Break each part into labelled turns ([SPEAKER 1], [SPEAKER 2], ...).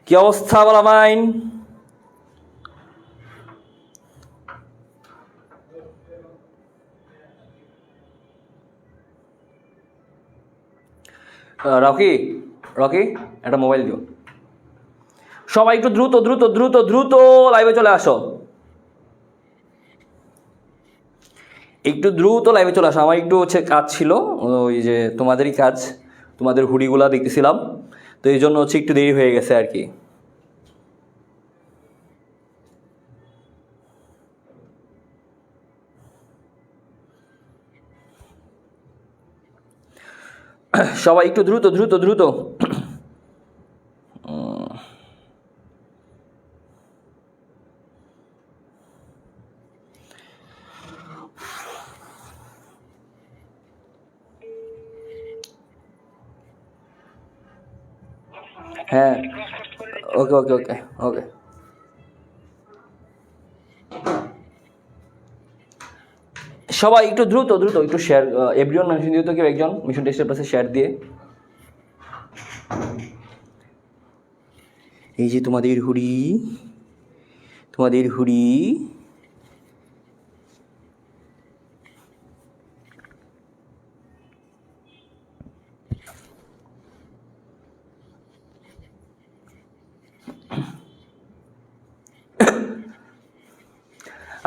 [SPEAKER 1] কি অবস্থা বলা মাইন? রকি রকি একটা মোবাইল দিও। সবাই একটু দ্রুত দ্রুত দ্রুত দ্রুত লাইভে চলে আসো, একটু দ্রুত লাইভে চলে আসো। আমার একটু কাজ ছিল, ওই যে তোমাদেরই কাজ, তোমাদের হুডিগুলা দেখতেছিলাম, তো এই জন্য একটু দেরি হয়ে গেছে আর কি। সবাই একটু দ্রুত দ্রুত দ্রুত। হ্যাঁ, ওকে ওকে ওকে ওকে। সবাই একটু দ্রুত দ্রুত একটু শেয়ার, এভরিওয়ান মেনশন দিও তো কেউ একজন মিশন টেস্টের পাশে শেয়ার দিয়ে। এই যে তোমাদের হুডি, তোমাদের হুডি।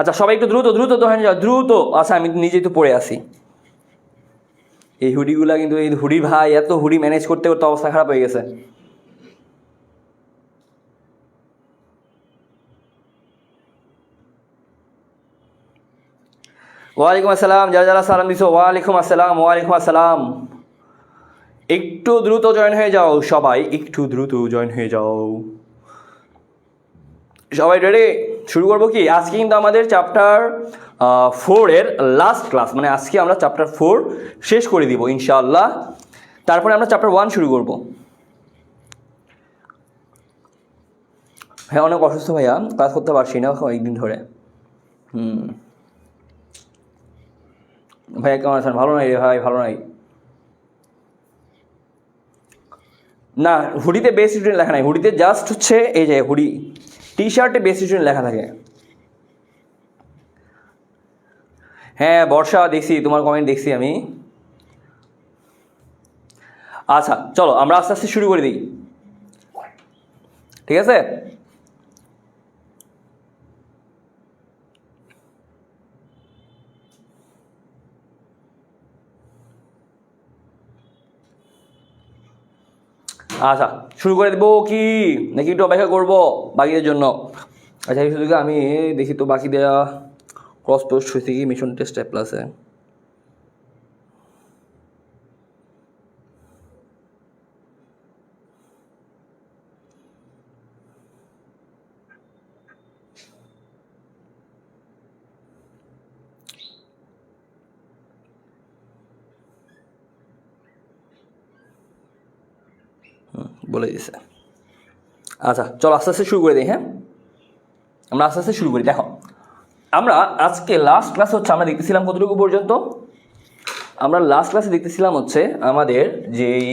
[SPEAKER 1] আচ্ছা সবাই একটু দ্রুত দ্রুত তো হয়ে যাও দ্রুত। আচ্ছা আমি নিজেই তো পড়ে আসি এই হুডিগুলা, কিন্তু এই হুডি ভাই এত হুডি ম্যানেজ করতে করতে অবস্থা খারাপ হয়ে গেছে। ওয়ালাইকুম আসসালাম, যারা যারা সালাম দিছো ওয়ালাইকুম আসসালাম, ওয়ালাইকুম আসসালাম। একটু দ্রুত জয়েন হয়ে যাও সবাই, একটু দ্রুত জয়েন হয়ে যাও সবাই। রেডি? শুরু করবো কি? আজকে কিন্তু আমাদের চ্যাপ্টার 4 এর লাস্ট ক্লাস, মানে আজকে আমরা চ্যাপ্টার 4 শেষ করে দিব ইনশাআল্লাহ, তারপরে আমরা চ্যাপ্টার 1 শুরু করব। হ্যাঁ অনেক অসুস্থ ভাইয়া, ক্লাস করতে পারছি না কয়েকদিন ধরে। ভাইয়া কেমন আছেন? ভালো নাই রে ভাই, ভালো নাই। না হুডিতে বেস্ট স্টুডেন্ট লেখা নাই, হুডিতে জাস্ট হচ্ছে এই যে হুডি টি শার্টে বেস্ট স্টুডেন্ট লেখা থাকে। হ্যাঁ বর্ষা দেখছি, তোমার কমেন্ট দেখছি আমি। আচ্ছা চলো আমরা আস্তে আস্তে শুরু করে দিই, ঠিক আছে? আচ্ছা শুরু করে দেবো কি নাকি একটু অপেক্ষা করবো বাকিদের জন্য? আচ্ছা এই সুযোগে আমি দেখি তো বাকি দেওয়া ক্রস পোস্ট হয়েছে কি মিশন টেস্ট প্লাসে। বলে দিছে। আচ্ছা চলো আস্তে আস্তে শুরু করে দিই। হ্যাঁ আমরা আস্তে আস্তে শুরু করি। দেখো আমরা আজকে লাস্ট ক্লাস হচ্ছে আমরা দেখতেছিলাম কতটুকু পর্যন্ত? আমরা লাস্ট ক্লাসে দেখতেছিলাম হচ্ছে আমাদের যেই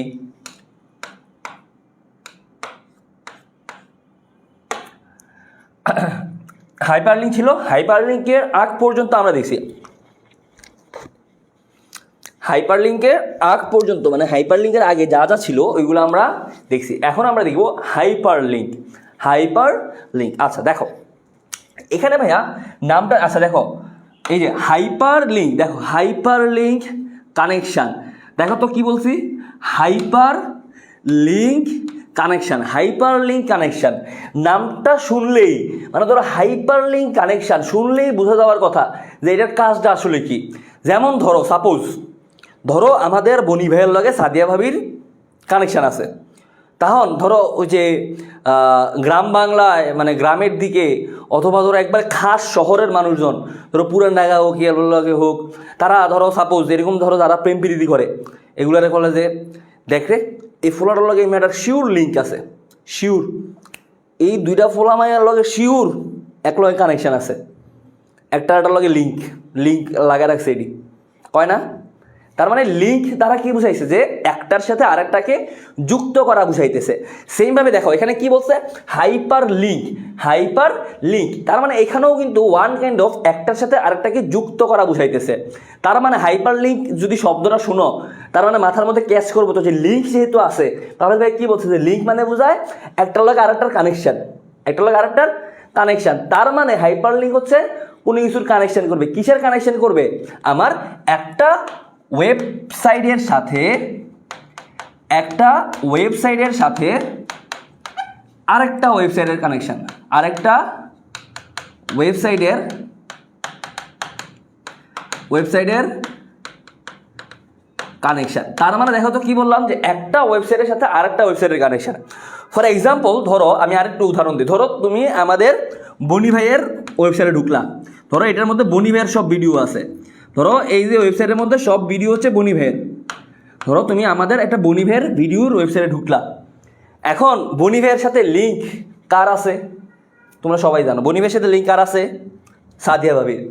[SPEAKER 1] হাইপারলিঙ্ক ছিল, হাইপারলিঙ্কের আগ পর্যন্ত আমরা দেখছি। হাইপারলিঙ্কের আগ পর্যন্ত মানে হাইপারলিঙ্কের আগে যা যা ছিল ওইগুলো আমরা দেখছি। এখন আমরা দেখব হাইপারলিঙ্ক। হাইপারলিঙ্ক আচ্ছা দেখো এখানে ভাইয়া নামটা, আচ্ছা দেখো এই যে হাইপারলিঙ্ক, দেখো হাইপারলিঙ্ক কানেকশান, দেখো তো কি বলছি? হাইপারলিঙ্ক কানেকশান, হাইপারলিঙ্ক কানেকশান নামটা শুনলেই মানে ধরো হাইপারলিঙ্ক কানেকশান শুনলেই বোঝা যাওয়ার কথা যে এটার কাজটা আসলে কি। যেমন ধরো সাপোজ ধরো আমাদের বনি ভাইয়ের লগে সাদিয়া ভাবির কানেকশান আছে, তখন ধরো ওই যে গ্রাম বাংলায় মানে গ্রামের দিকে অথবা ধরো একবার খাস শহরের মানুষজন ধরো পুরান ঢাকা হোক ইয়ালগে হোক, তারা ধরো সাপোজ এরকম ধরো যারা প্রেম প্রীতি করে এগুলারে বলে যে দেখ রে এই ফোলাটার লগে এই মেয়েটার শিওর লিঙ্ক আছে, শিওর এই দুইটা ফোলা মায়ের লগে শিওর এক লগে কানেকশান আছে, একটার লগে লিঙ্ক লিঙ্ক লাগা রাখছে এটি কয় না। তার মানে লিঙ্ক দ্বারা কি বুঝাইছে যে একটার সাথে আরেকটাকে যুক্ত করা বুঝাইতেছে। সেমভাবে দেখো এখানে কি বলছে, হাইপার লিঙ্ক, তার মানে এখানেও কিন্তু ওয়ান কাইন্ড অফ একটার সাথে আরেকটাকে যুক্ত করা বুঝাইতেছে। তার মানে হাইপার লিঙ্ক যদি শব্দটা শুনো, তার মানে মাথার মধ্যে ক্যাচ করবো তো যে লিঙ্ক যেহেতু আছে, তাহলে ভাই কি বলছে যে লিঙ্ক মানে বোঝায় একটার লগে আরেকটার কানেকশন, একটার লগে আরেকটার কানেকশন। তার মানে হাইপার লিঙ্ক হচ্ছে কোনো কিছুর কানেকশন করবে। কিসের কানেকশন করবে? আমার একটা ওয়েবসাইটের সাথে আরেকটা ওয়েবসাইটের কানেকশন, আরেকটা ওয়েবসাইটের কানেকশন। তার মানে দেখো তো কি বললাম যে একটা ওয়েবসাইটের সাথে আরেকটা ওয়েবসাইটের কানেকশন। ফর এক্সাম্পল ধরো আমি আরেকটু উদাহরণ দিই, ধরো তুমি আমাদের বনি ভাইয়ের ওয়েবসাইটে ঢুকলা, ধরো এটার মধ্যে বনি ভাইয়ের সব ভিডিও আছে, ধরো এই যে ওয়েবসাইটের মধ্যে সব ভিডিও হচ্ছে বনি ভাইয়ের, ধরো তুমি আমাদের একটা বনি ভাইয়ের ভিডিওর ওয়েবসাইটে ঢুকলা। এখন বনি ভাইয়ের সাথে লিঙ্ক কার আছে? তোমরা সবাই জানো বনি ভাইয়ের সাথে লিঙ্ক কার আছে? সাদিয়া ভাবির।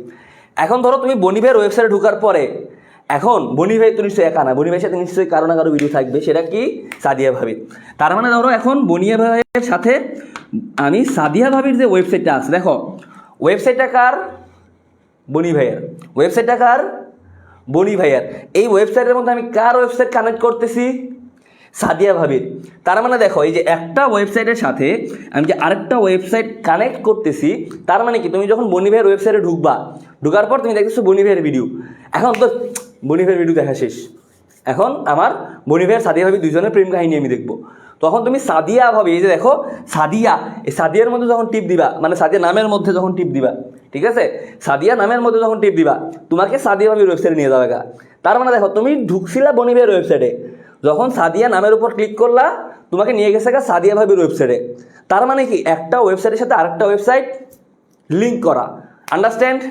[SPEAKER 1] এখন ধরো তুমি বনি ভাইয়ের ওয়েবসাইটে ঢুকার পরে, এখন বনি ভাই তো নিশ্চয়ই একা না, বনি ভাইয়ের সাথে নিশ্চয়ই কারো না কারো ভিডিও থাকবে, সেটা কি? সাদিয়া ভাবির। তার মানে ধরো এখন বনিয়া ভাইয়ের সাথে আমি সাদিয়া ভাবির যে ওয়েবসাইটটা আছে, দেখো ওয়েবসাইটটা কার? বনি ভাইয়ের। ওয়েবসাইটটা কার? বনি ভাইয়ের। এই ওয়েবসাইটের মধ্যে আমি কার ওয়েবসাইট কানেক্ট করতেছি? সাদিয়া ভাবির। তার মানে দেখো এই যে একটা ওয়েবসাইটের সাথে আমি যে আরেকটা ওয়েবসাইট কানেক্ট করতেছি, তার মানে কি তুমি যখন বনি ভাইয়ের ওয়েবসাইটে ঢুকার পর তুমি দেখতেছো বনি ভাইয়ের ভিডিও, এখন তো বনি ভাইয়ের ভিডিও দেখা শেষ, এখন আমার বনি ভাইয়ের সাদিয়া ভাবি দুইজনের প্রেম কাহিনী আমি দেখবো। তখন তুমি সাদিয়া ভাবি, এই যে দেখো সাদিয়া, এই সাদিয়ার মধ্যে যখন টিপ দিবা, মানে সাদিয়া নামের মধ্যে যখন টিপ দিবা, ঠিক আছে, সাদিয়া নামের মধ্যে যখন টিপ দিবা, তোমাকে সাদিয়া ভাবির ওয়েবসাইটে নিয়ে যাবে। তার মানে দেখো তুমি ঢুকছিলা বনি ভাইয়ের ওয়েবসাইটে, যখন সাদিয়া নামের উপর ক্লিক করলা তোমাকে নিয়ে গেছে সাদিয়া ভাবির ওয়েবসাইটে। তার মানে কি একটা ওয়েবসাইটের সাথে আরেকটা ওয়েবসাইট লিঙ্ক করা। আন্ডারস্ট্যান্ড?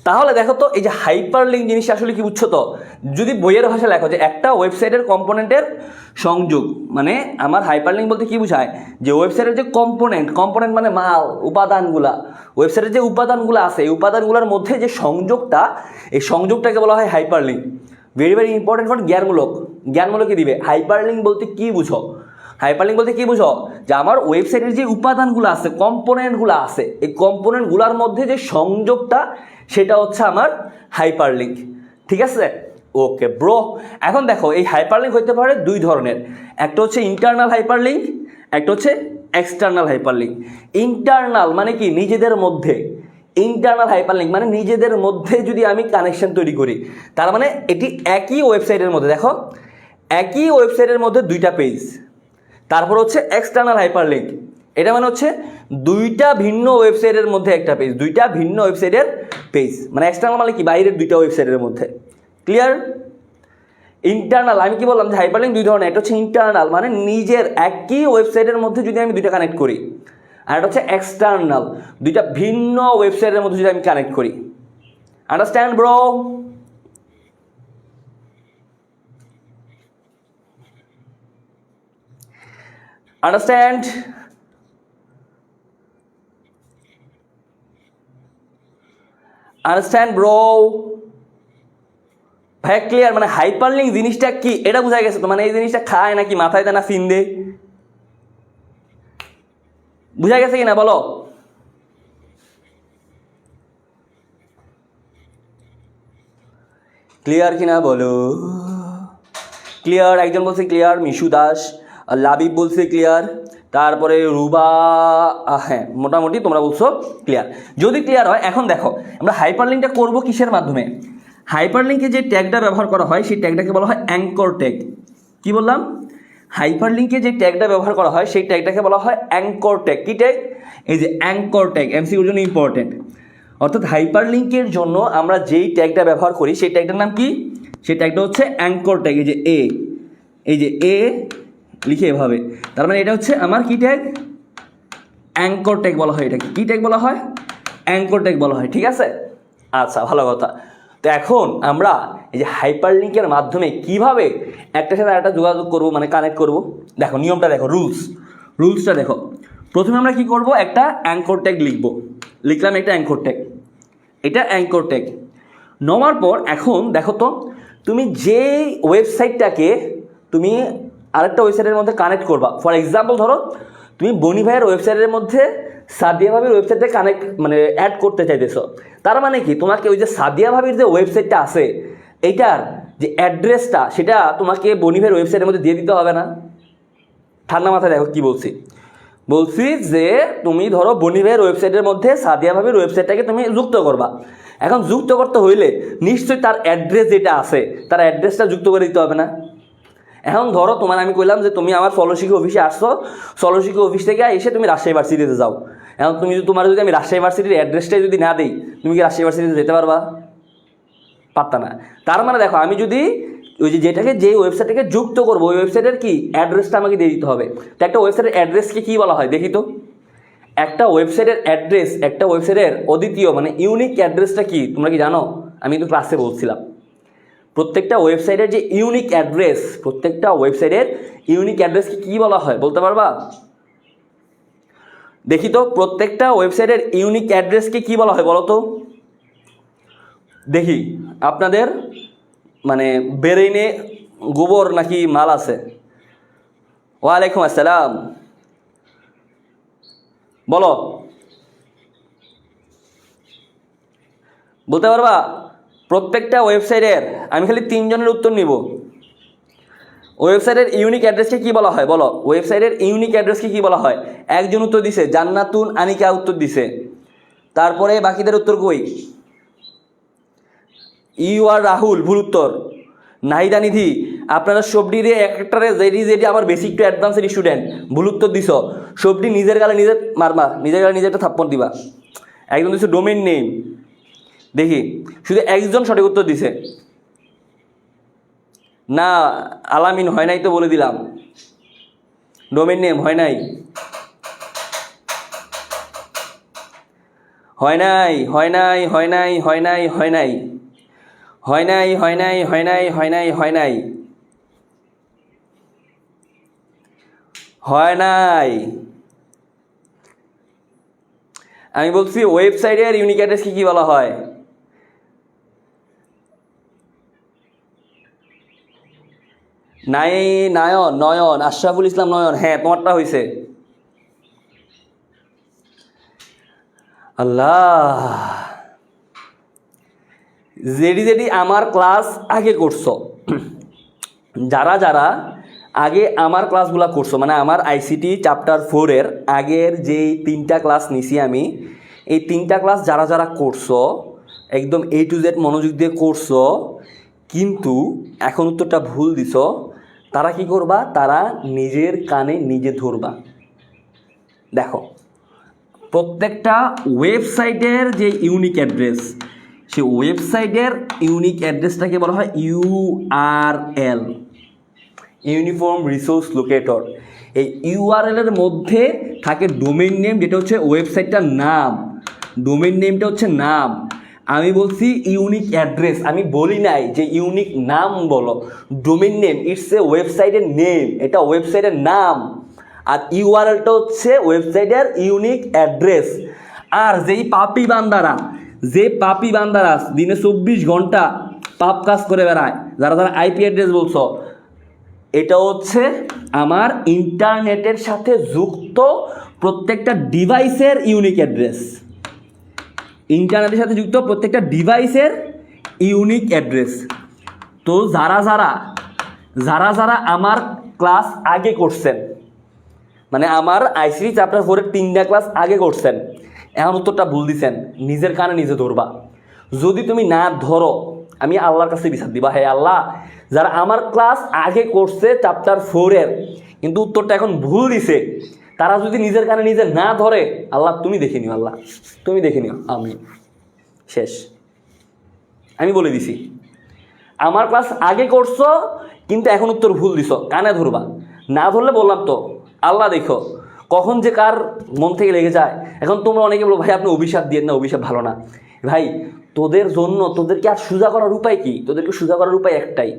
[SPEAKER 1] তাহলে দেখো তো এই যে হাইপার লিঙ্ক জিনিসটা আসলে কি বুঝছো তো? যদি বইয়ের ভাষা লেখো যে একটা ওয়েবসাইটের কম্পোনেন্টের সংযোগ, মানে আমার হাইপার লিঙ্ক বলতে কি বোঝায় যে ওয়েবসাইটের যে কম্পোনেন্ট মানে মাল, উপাদানগুলা, ওয়েবসাইটের যে উপাদানগুলো আছে এই উপাদানগুলোর মধ্যে যে সংযোগটা, এই সংযোগটাকে বলা হয় hyperlink. Very very important for জ্ঞানমূলকই দিবে। হাইপার লিঙ্ক বলতে কি বুঝো? হাইপার লিঙ্ক বলতে কি বুঝো? যে আমার ওয়েবসাইটের যে উপাদানগুলো আছে, কম্পোনেন্টগুলো আছে, এই কম্পোনেন্টগুলোর মধ্যে যে সংযোগটা, সেটা হচ্ছে আমার হাইপার লিঙ্ক। ঠিক আছে? Okay bro. এখন দেখো এই হাইপার লিঙ্ক হইতে পারে দুই ধরনের, একটা হচ্ছে ইন্টারনাল হাইপার লিঙ্ক, একটা হচ্ছে এক্সটার্নাল হাইপার লিঙ্ক। ইন্টারনাল মানে কি? নিজেদের মধ্যে। ইন্টারনাল হাইপার লিঙ্ক মানে নিজেদের মধ্যে যদি আমি কানেকশন তৈরি করি, তার মানে এটি একই ওয়েবসাইটের মধ্যে, দেখো একই ওয়েবসাইটের মধ্যে দুইটা পেজ। তারপর হচ্ছে এক্সটার্নাল হাইপার লিঙ্ক, এটা মানে হচ্ছে দুইটা ভিন্ন ওয়েবসাইটের মধ্যে একটা পেজ, দুইটা ভিন্ন ওয়েবসাইটের পেজ। মানে এক্সটার্নাল মানে কি? বাইরের দুইটা ওয়েবসাইটের মধ্যে। ক্লিয়ার? ইন্টারনাল আমি কি বললাম যে হাইপার লিঙ্ক দুই ধরনের, এটা হচ্ছে ইন্টারনাল মানে নিজের একই ওয়েবসাইটের মধ্যে যদি আমি দুইটা কানেক্ট করি, আর এটা হচ্ছে এক্সটার্নাল দুইটা ভিন্ন ওয়েবসাইটের মধ্যে যদি আমি কানেক্ট করি। Understand bro? Understand? Understand bro? ভাই ক্লিয়ার? মানে হাইপার লিঙ্ক জিনিসটা কি এটা বোঝা গেছে তো? মানে এই জিনিসটা খায় নাকি মাথায় দেয় না ফিন দে? বুঝা গেছে কিনা বলো? ক্লিয়ার কিনা বলো? ক্লিয়ার? একজন বলছে ক্লিয়ার, মিশু দাস, লাবিব বলছে ক্লিয়ার, তারপরে রুবা, হ্যাঁ মোটামুটি তোমরা বলছো ক্লিয়ার। যদি ক্লিয়ার হয়, এখন দেখো আমরা হাইপার লিঙ্কটা করবো কিসের মাধ্যমে? হাইপার লিঙ্কে যে ট্যাগটা ব্যবহার করা হয় সেই ট্যাগটাকে বলা হয় অ্যাঙ্কর ট্যাগ। কি বললাম? হাইপার লিঙ্কে যে ট্যাগটা ব্যবহার করা হয় সেই ট্যাগটাকে বলা হয় অ্যাঙ্কর ট্যাগ। কি ট্যাগ? এই যে অ্যাঙ্কর ট্যাগ, এমসিকিউর জন্য ইম্পর্টেন্ট। অর্থাৎ হাইপার লিঙ্কের জন্য আমরা যেই ট্যাগটা ব্যবহার করি সেই ট্যাগটার নাম কি? সেই ট্যাগটা হচ্ছে অ্যাঙ্কর ট্যাগ। এই যে এ, এই যে এ লিখে এভাবে, তার মানে এটা হচ্ছে আমার কি ট্যাগ? অ্যাঙ্কর ট্যাগ বলা হয়। এটাকে কি ট্যাগ বলা হয়? অ্যাঙ্কর ট্যাগ বলা হয়। ঠিক আছে? আচ্ছা, ভালো কথা। তো এখন আমরা এই যে হাইপার লিঙ্কের মাধ্যমে কিভাবে একটার সাথে আরেকটা যোগাযোগ করব, মানে কানেক্ট করব, দেখো নিয়মটা দেখো, রুলসটা দেখো। প্রথমে আমরা কি করব? একটা অ্যাঙ্কর ট্যাগ লিখলাম একটা অ্যাঙ্কর ট্যাগ, এটা অ্যাঙ্কর ট্যাগ। নেওয়ার পর এখন দেখো তো তুমি যে ওয়েবসাইটটাকে তুমি আরেকটা ওয়েবসাইটের মধ্যে কানেক্ট করবা, ফর এক্সাম্পল ধরো তুমি বনি ভাইয়ের ওয়েবসাইটের মধ্যে সাদিয়া ভাবির ওয়েবসাইটে কানেক্ট মানে অ্যাড করতে চাইতেছো। তার মানে কি তোমাকে ওই যে সাদিয়া ভাবির যে ওয়েবসাইটটা আছে এইটার যে অ্যাড্রেসটা সেটা তোমাকে বনি ভাইয়ের ওয়েবসাইটের মধ্যে দিয়ে দিতে হবে না? ঠান্ডা মাথায় দেখো কি বলছি যে তুমি ধরো বনি ভাইয়ের ওয়েবসাইটের মধ্যে সাদিয়া ভাবির ওয়েবসাইটটাকে তুমি যুক্ত করবা। এখন যুক্ত করতে হইলে নিশ্চয়ই তার অ্যাড্রেস যেটা আছে তার অ্যাড্রেসটা যুক্ত করে দিতে হবে না? এখন ধরো তোমার আমি কইলাম যে তুমি আমার সলশিক্ষা অফিসে আসছো, সলশিক্ষা অফিস থেকে এসে তুমি রাজশাহী ভার্সিটিতে যাও। এখন তোমার যদি আমি রাজশাহী ভার্সিটির অ্যাড্রেসটাই যদি না দিই, তুমি কি রাজশাহী ভার্সিটিতে যেতে পারবা? পারতা না। তার মানে দেখো আমি যদি ওই যে ওয়েবসাইটটাকে যুক্ত করবো ওই ওয়েবসাইটের কি অ্যাড্রেসটা আমাকে দিয়ে দিতে হবে। তো একটা ওয়েবসাইটের অ্যাড্রেসকে কী বলা হয় দেখি তো? একটা ওয়েবসাইটের অ্যাড্রেস, একটা ওয়েবসাইটের অদ্বিতীয় মানে ইউনিক অ্যাড্রেসটা কি তোমরা কি জানো? আমি কিন্তু ক্লাসে বলছিলাম প্রত্যেকটা ওয়েবসাইটের যে ইউনিক অ্যাড্রেস, প্রত্যেকটা ওয়েবসাইটের ইউনিক অ্যাড্রেসকে কী বলা হয় বলতে পারবা? দেখি তো প্রত্যেকটা ওয়েবসাইটের ইউনিক অ্যাড্রেসকে কী বলা হয় বলো তো দেখি। আপনাদের মানে ব্রেইনে গোবর নাকি মাল আছে? ওয়ালাইকুম আসসালাম, বলো বলতে পারবা? প্রত্যেকটা ওয়েবসাইটের আমি খালি 3 জনের উত্তর নিব। ওয়েবসাইটের ইউনিক অ্যাড্রেসকে কী বলা হয় বলো? ওয়েবসাইটের ইউনিক অ্যাড্রেসকে কী বলা হয়? একজন উত্তর দিছে, জান্নাতুন আনিকা উত্তর দিছে। তারপরে বাকিদের উত্তর কই? ইউ আর রাহুল ভুল উত্তর। নাহিদা নিধি, আপনারা সবডিরে একটারে যেটি আমার বেসিক টু অ্যাডভান্সের স্টুডেন্ট ভুল উত্তর দিছ। সবডি নিজের গালে নিজের মারবা, নিজের গালে নিজের একটা থাপ্পড় দিবা। একজন দিছে ডোমেইন নেম, দেখি শুধু একজন সঠিক উত্তর দিছে। না আলামিন হয় নাই তো বলে দিলাম, ডোমেইন নেম হয় নাই, হয় নাই হয় নাই হয় নাই হয় নাই হয় নাই হয় নাই হয় নাই হয় নাই হয় নাই হয় নাই হয় নাই। আমি বলছি ওয়েবসাইটের ইউনিক অ্যাড্রেসকে কি বলা হয়? নয়ন আশরাফুল ইসলাম নয়ন, হ্যাঁ তোমারটা হয়েছে। আল্লাহ, যেটি আমার ক্লাস আগে করছো, যারা আগে আমার ক্লাসগুলো করছো মানে আমার আইসিটি চ্যাপ্টার 4-এর আগের যেই 3টা ক্লাস নিছি আমি, এই 3টা ক্লাস যারা করছো একদম A to Z মনোযোগ দিয়ে করছো কিন্তু এখন উত্তরটা ভুল দিছো, তারা কি করবা? তারা নিজের কানে নিজে ধরবা। দেখো প্রত্যেকটা ওয়েবসাইটের যে ইউনিক অ্যাড্রেস, সেই ওয়েবসাইটের ইউনিক অ্যাড্রেসটাকে বলা হয় URL, ইউনিফর্ম রিসোর্স লোকেটর। এই URL এর মধ্যে থাকে ডোমেইন নেম, যেটা হচ্ছে ওয়েবসাইটটার নাম। ডোমেইন নেমটা হচ্ছে নাম। আমি বলছি ইউনিক অ্যাড্রেস, আমি বলি নাই যে ইউনিক নাম বলো। ডোমেইন নেম ইটস এ ওয়েবসাইটের নেম, এটা ওয়েবসাইটের নাম। আর URLটা হচ্ছে ওয়েবসাইটের ইউনিক অ্যাড্রেস। আর যে পাপি বান্দারা দিনে 24 ঘন্টা পাপ কাজ করে বেড়ায়, যারা IP অ্যাড্রেস বলছো, এটা হচ্ছে আমার ইন্টারনেটের সাথে যুক্ত প্রত্যেকটা ডিভাইসের ইউনিক অ্যাড্রেস। ইন্টারনেটের সাথে যুক্ত প্রত্যেকটা ডিভাইসের ইউনিক অ্যাড্রেস। তো যারা আমার ক্লাস আগে করছেন, মানে আমার আইসিটি চ্যাপ্টার 4-এর 3টা ক্লাস আগে করছেন, এখন উত্তরটা ভুল দিছেন, নিজের কানে নিজে ধরবা। যদি তুমি না ধরো আমি আল্লাহর কাছে বিচার দিবা, হে আল্লাহ, যারা আমার ক্লাস আগে করছে চ্যাপ্টার 4-এর কিন্তু উত্তরটা এখন ভুল দিছে, তারা যদি নিজের কানে নিজে না ধরে, আল্লাহ তুমি দেখে নিও, আল্লাহ তুমি দেখে নিও। আমি শেষ, আমি বলে দিছি আমার ক্লাস আগে করছো কিন্তু এখন উত্তর ভুল দিছো, কানে ধরবা। না ধরলে বললাম তো আল্লাহ দেখো কখন যে কার মন থেকে লেগে যায়। এখন তোমরা অনেকে বলো ভাই আপনি অভিশাপ দিয়ে না, অভিশাপ ভালো না। ভাই তোদেরকে আর সোজা করার উপায় কি? তোদেরকে সোজা করার উপায় একটাই,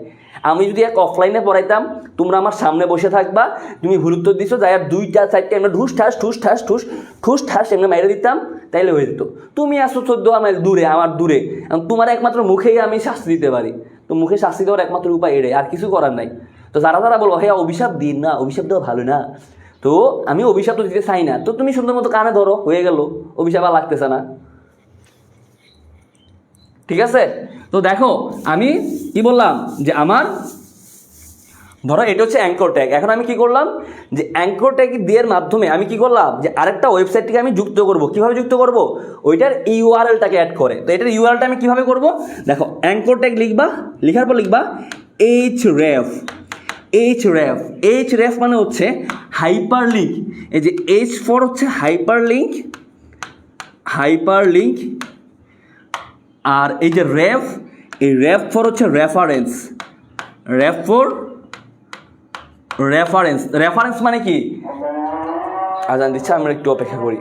[SPEAKER 1] আমি যদি এক অফলাইনে পড়াইতাম, তোমরা আমার সামনে বসে থাকবা, তুমি ভুল উত্তর দিছো, যাই আর 2টা 4টা এমনি ঠুস ঠাস এমনি মাইরে দিতাম, তাইলে হয়ে যেত। তুমি আসো 14 মাইল দূরে, আমার দূরে, তোমার একমাত্র মুখেই আমি শাস্তি দিতে পারি। তো মুখে শাস্তি দেওয়ার একমাত্র উপায় এড়ে, আর কিছু করার নাই। তো যারা বলবো হ্যাঁ অভিশাপ দিন না, অভিশাপ দেওয়া ভালো না, তো আমি অভিশাপ তো দিতে চাই না, তো তুমি সুন্দর মতো কানে ধরো, হয়ে গেল, অভিশাপ আর লাগতেছে না। ঠিক আছে? তো দেখো আমি কি বললাম যে আমার ধরো এটা হচ্ছে অ্যাঙ্কর ট্যাগ। এখন আমি কি করলাম যে অ্যাঙ্কর ট্যাগ দেওয়ার মাধ্যমে আমি কি করলাম যে আরেকটা ওয়েবসাইটটিকে আমি যুক্ত করব। কিভাবে যুক্ত করব? ওইটার ইউআরএলটাকে অ্যাড করে। তো এটার ইউআরএলটা আমি কিভাবে করব? দেখো অ্যাঙ্কর ট্যাগ লিখবা, লিখার পর লিখবা href মানে হচ্ছে হাইপার লিঙ্ক। এই যে H4 হচ্ছে হাইপার লিঙ্ক, আর এই যে রেফ, এই রেফ4 হচ্ছে রেফারেন্স। রেফারেন্স মানে কি? আজান দিচ্ছে, আমরা একটু অপেক্ষা করি।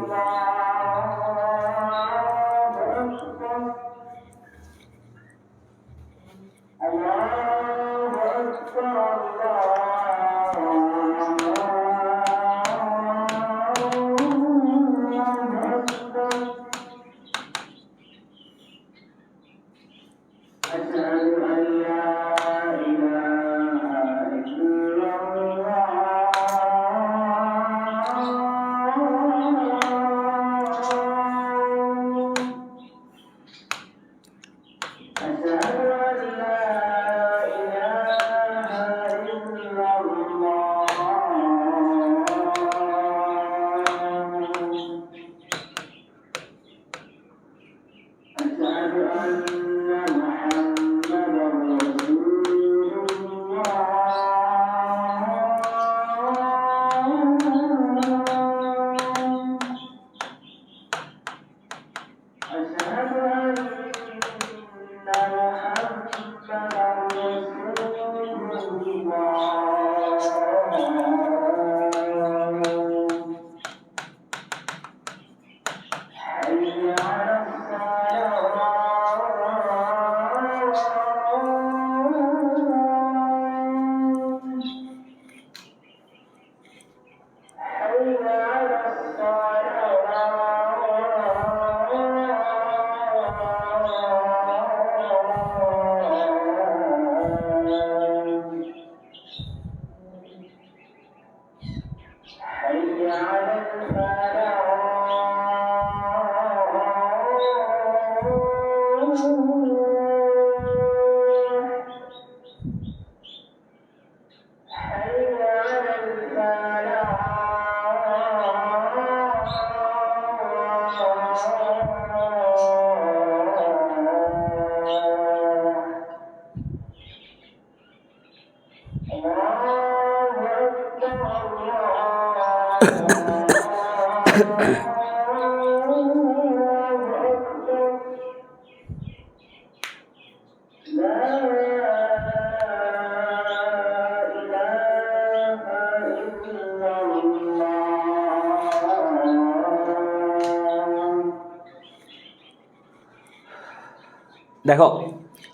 [SPEAKER 1] দেখো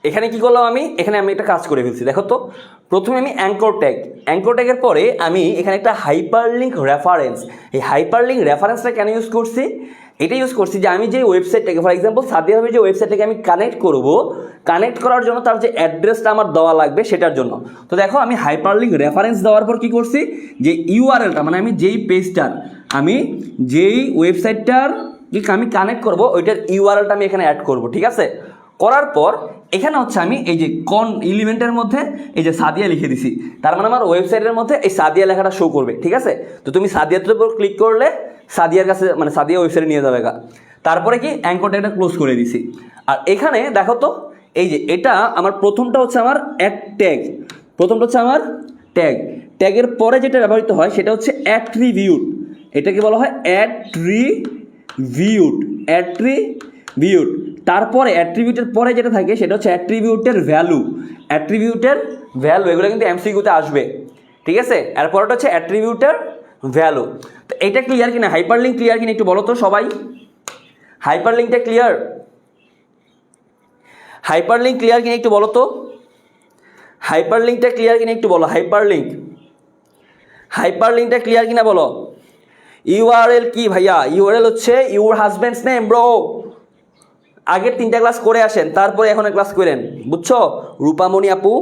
[SPEAKER 1] এখানে কি করলাম আমি, এখানে আমি একটা কাজ করে ফেলছি। দেখো তো, প্রথমে আমি অ্যাঙ্কর ট্যাগের পরে আমি এখানে একটা হাইপারলিঙ্ক রেফারেন্স। এই হাইপারলিঙ্ক রেফারেন্সটা কেন ইউজ করছি? এটা ইউজ করছি যে আমি যে ওয়েবসাইটটাকে, ফর এক্সাম্পল সাদিয়া ভাবে যে ওয়েবসাইটটাকে আমি কানেক্ট করার জন্য তার যে অ্যাড্রেসটা আমার দেওয়া লাগবে সেটার জন্য। তো দেখো আমি হাইপারলিঙ্ক রেফারেন্স দেওয়ার পর কি করছি, যে ইউআরএলটা মানে আমি যেই পেজটার, আমি যেই ওয়েবসাইটটার আমি কানেক্ট করব ওইটার ইউআরএলটা আমি এখানে অ্যাড করব। ঠিক আছে? করার পর এখানে হচ্ছে আমি এই যে কোন এলিমেন্টের মধ্যে এই যে সাদিয়া লিখে দিছি, তার মানে আমার ওয়েবসাইটের মধ্যে এই সাদিয়া লেখাটা শো করবে। ঠিক আছে? তো তুমি সাদিয়ার উপর ক্লিক করলে সাদিয়ার কাছে মানে সাদিয়া ওয়েবসাইটে নিয়ে যাবে গা। তারপরে কি অ্যাঙ্কর ট্যাগটা ক্লোজ করে দিছি। আর এখানে দেখো তো, এই যে এটা আমার প্রথমটা হচ্ছে আমার ট্যাগের পরে যেটা ব্যবহৃত হয় সেটা হচ্ছে অ্যাট্রিবিউট। এটাকে বলা হয় অ্যাট্রিবিউট। তারপরে অ্যাট্রিবিউটের পরে যেটা থাকে সেটা হচ্ছে অ্যাট্রিবিউটের ভ্যালু। এগুলো কিন্তু এমসিকিউতে আসবে। ঠিক আছে? এরপরটা হচ্ছে অ্যাট্রিবিউটের ভ্যালু। তো এটা ক্লিয়ার কিনা, হাইপারলিঙ্ক ক্লিয়ার কিনা একটু বলো তো সবাই। হাইপারলিঙ্কটা ক্লিয়ার কিনা একটু বলো তো। হাইপারলিঙ্কটা ক্লিয়ার কিনা একটু বলো, হাইপারলিঙ্কটা ক্লিয়ার কিনা বলো। ইউআরএল কি ভাইয়া? ইউআরএল হচ্ছে ইউর হাজব্যান্ডস নেম ব্রো। আগের 3টা ক্লাস করে আসেন, তারপরে এখন ক্লাস করেন, বুঝছো রূপামণি আপু?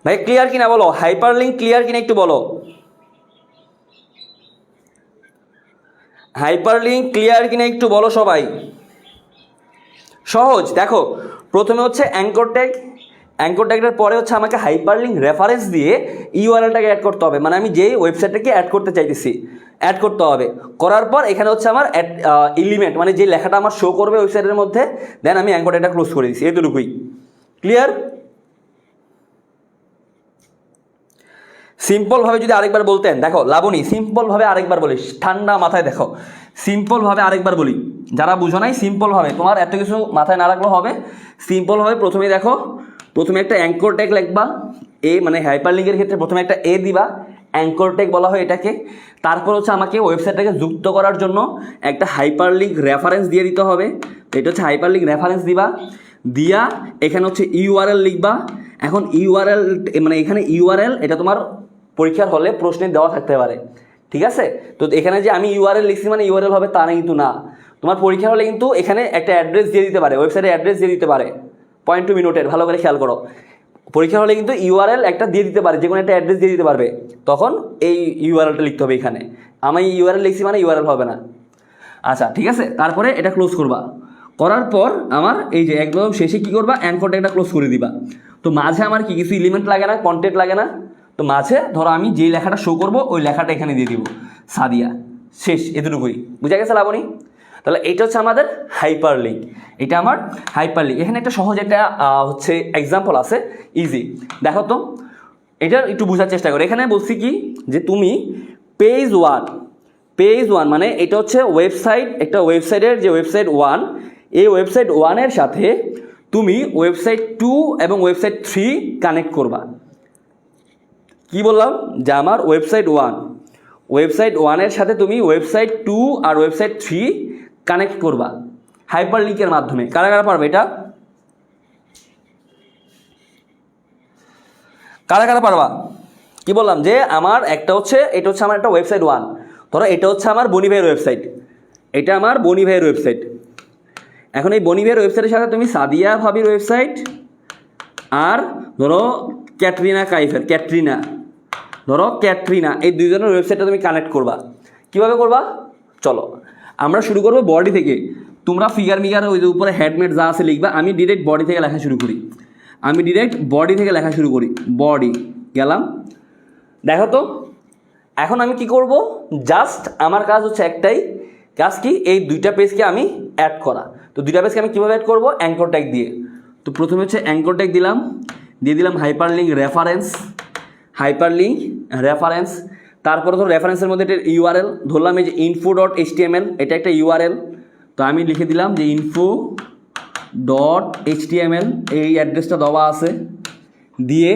[SPEAKER 1] ভাই ক্লিয়ার কিনা বলো, হাইপারলিঙ্ক ক্লিয়ার কিনা একটু বলো। হাইপারলিঙ্ক ক্লিয়ার কিনা একটু বলো সবাই। সহজ, দেখো প্রথমে হচ্ছে অ্যাঙ্কর ট্যাগের পরে হচ্ছে আমাকে হাইপারলিঙ্ক রেফারেন্স দিয়ে ইউআরএলটাকে অ্যাড করতে হবে, মানে আমি যেই ওয়েবসাইটটাকে অ্যাড করতে চাইতেছি অ্যাড করতে হবে। করার পর এখানে হচ্ছে আমার এলিমেন্ট মানে যে লেখাটা আমার শো করবে ওয়েবসাইটের মধ্যে, দেন আমি অ্যাঙ্কর ট্যাগটা ক্লোজ করে দিচ্ছি, এতটুকুই। ক্লিয়ার? সিম্পলভাবে যদি আরেকবার বলতেন, দেখো লাবণী সিম্পলভাবে আরেকবার বলিস, ঠান্ডা মাথায় দেখো, সিম্পলভাবে আরেকবার বলি, যারা বুঝো নাই সিম্পলভাবে, তোমার এত কিছু মাথায় না রাখলেও হবে। সিম্পলভাবে প্রথমে দেখো, প্রথমে একটা অ্যাঙ্কর ট্যাগ লিখবা, এ মানে হাইপারলিঙ্কের ক্ষেত্রে প্রথমে একটা এ দিবা, অ্যাঙ্কর ট্যাগ বলা হয় এটাকে। তারপর হচ্ছে আমাকে ওয়েবসাইটটাকে যুক্ত করার জন্য একটা হাইপারলিঙ্ক রেফারেন্স দিয়ে দিতে হবে, এটা হচ্ছে হাইপারলিঙ্ক রেফারেন্স দিবা, দিয়া এখানে হচ্ছে ইউআরএল লিখবা। এখন ইউআরএল মানে এখানে ইউআরএল এটা তোমার পরীক্ষার হলে প্রশ্নে দেওয়া থাকতে পারে, ঠিক আছে? তো এখানে যে আমি ইউআরএল লিখছি মানে ইউআরএল হবে তা না, কিন্তু না, তোমার পরীক্ষার হলে কিন্তু এখানে একটা অ্যাড্রেস দিয়ে দিতে পারে, ওয়েবসাইটের অ্যাড্রেস দিয়ে দিতে পারে। পয়েন্ট টু বি নোটেড, ভালো করে খেয়াল করো। পরীক্ষার হলে কিন্তু ইউআরএল একটা দিয়ে দিতে পারে, যে কোনো একটা অ্যাড্রেস দিয়ে দিতে পারবে, তখন এই ইউআরএলটা লিখতে হবে এখানে। আমি ইউআরএল লিখছি মানে ইউআরএল হবে না। আচ্ছা ঠিক আছে, তারপরে এটা ক্লোজ করবা, করার পর আমার এই যে একদম শেষে কী করবা, অ্যাঙ্কর ট্যাগটা ক্লোজ করে দিবা। তো মাঝে আমার কি কিছু এলিমেন্ট লাগে না, কন্টেন্ট লাগে না, তো মাঝে ধরো আমি যেই লেখাটা শো করবো ওই লেখাটা এখানে দিয়ে দিব, সাদিয়া, শেষ, এতটুকুই। বুঝা গেছে লাবণী? তাহলে এটা হচ্ছে আমাদের হাইপারলিঙ্ক, এটা আমার হাইপারলিঙ্ক। এখানে একটা সহজ একটা হচ্ছে এক্সাম্পল আছে, ইজি, দেখো তো, এটা একটু বোঝার চেষ্টা করো। এখানে বলছি কি যে তুমি পেজ ওয়ান মানে এটা হচ্ছে ওয়েবসাইট, একটা ওয়েবসাইটের যে ওয়েবসাইট 1, এই ওয়েবসাইট 1-এর সাথে তুমি ওয়েবসাইট 2 এবং ওয়েবসাইট 3 কানেক্ট করবা। কি বললাম? যে আমার ওয়েবসাইট 1-এর সাথে তুমি ওয়েবসাইট 2 আর ওয়েবসাইট 3 কানেক্ট করবা হাইপারলিঙ্কের মাধ্যমে। কারা কারা পারবে এটা? কারা কারা পারবা? কি বললাম যে আমার একটা হচ্ছে, এটা হচ্ছে আমার একটা ওয়েবসাইট 1, ধরো এটা হচ্ছে আমার বনি ভাইয়ের ওয়েবসাইট, এটা আমার বনি ভাইয়ের ওয়েবসাইট। এখন এই বনি ভাইয়ের ওয়েবসাইটের সাথে তুমি সাদিয়া ভাবির ওয়েবসাইট আর ধরো ক্যাটরিনা এই দুইজনের ওয়েবসাইটটা তুমি কানেক্ট করবা। কিভাবে করবা? চলো আমরা শুরু করবো বডি থেকে। তোমরা ফিগার মিগার ওই যে উপরে হেডমেট যা আছে লিখবা, আমি ডিরেক্ট বডি থেকে লেখা শুরু করি। বডি গেলাম, দেখো তো এখন আমি কি করব, জাস্ট আমার কাজ হচ্ছে একটাই কাজ, কি এই দুইটা পেজকে আমি অ্যাড করা। তো দুইটা পেজকে আমি কীভাবে অ্যাড করবো? অ্যাঙ্কর ট্যাগ দিয়ে। তো প্রথমে হচ্ছে অ্যাঙ্কর ট্যাগ দিয়ে দিলাম হাইপারলিঙ্ক রেফারেন্স। তারপরে ধরো রেফারেন্সের মধ্যে একটা ইউআরএল ধরলাম, এই যে info.html, এটা একটা ইউআরএল, তো আমি লিখে দিলাম যে info.html, এই অ্যাড্রেসটা দেওয়া আছে, দিয়ে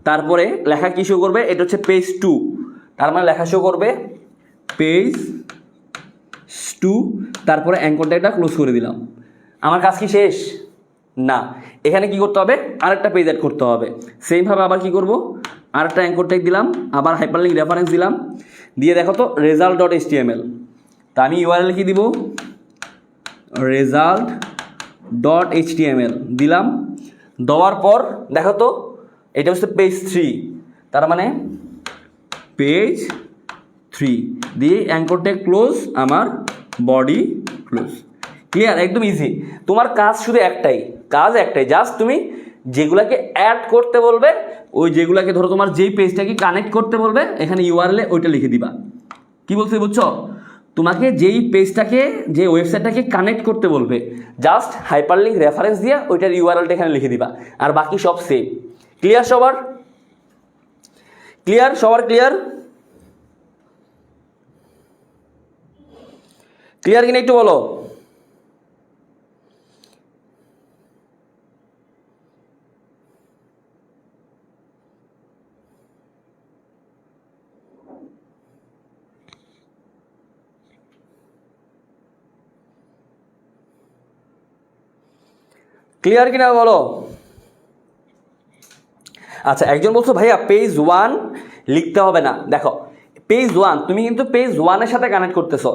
[SPEAKER 1] তারপরে লেখা কী শো করবে, এটা হচ্ছে পেজ 2, তার মানে লেখা শো করবে পেজ 2, তারপরে অ্যাঙ্কর ট্যাগটা ক্লোজ করে দিলাম। আমার কাজ কি শেষ? না, এখানে কি করতে হবে, আরেকটা পেজ অ্যাড করতে হবে। সেইমভাবে আবার কি করব, আরেকটা অ্যাঙ্কর ট্যাগ দিলাম, আবার হাইপারলিঙ্ক রেফারেন্স দিলাম, দিয়ে দেখো তো result.html, তা আমি ইউআরএল কি দিব, result.html দিলাম। দেওয়ার পর দেখো তো এটা হচ্ছে পেজ 3, তার মানে পেজ 3 দিয়ে অ্যাঙ্কর ট্যাগ ক্লোজ, আমার বডি ক্লোজ। ক্লিয়ার? একদম ইজি। তোমার কাজ শুধু একটাই, জাস্ট তুমি যেগুলাকে অ্যাড করতে বলবে, ওই যেগুলাকে ধরো তোমার যেই পেজটাকে কানেক্ট করতে বলবে এখানে ইউআরএলে ওইটা লিখে দিবা। কি বলছি বুঝছো? তোমাকে যেই পেজটাকে, যে ওয়েবসাইটটাকে কানেক্ট করতে বলবে, জাস্ট হাইপারলিঙ্ক রেফারেন্স দিয়ে ওইটার ইউআরএলটা এখানে লিখে দিবা, আর বাকি সব সেম। ক্লিয়ার সবার? ক্লিয়ার কিনা একটু বলো। ক্লিয়ার কিনা বলো। আচ্ছা, একজন বলছো ভাইয়া পেজ 1 লিখতে হবে না। দেখো পেজ 1 তুমি কিন্তু পেজ 1 এর সাথে কানেক্ট করতেছো,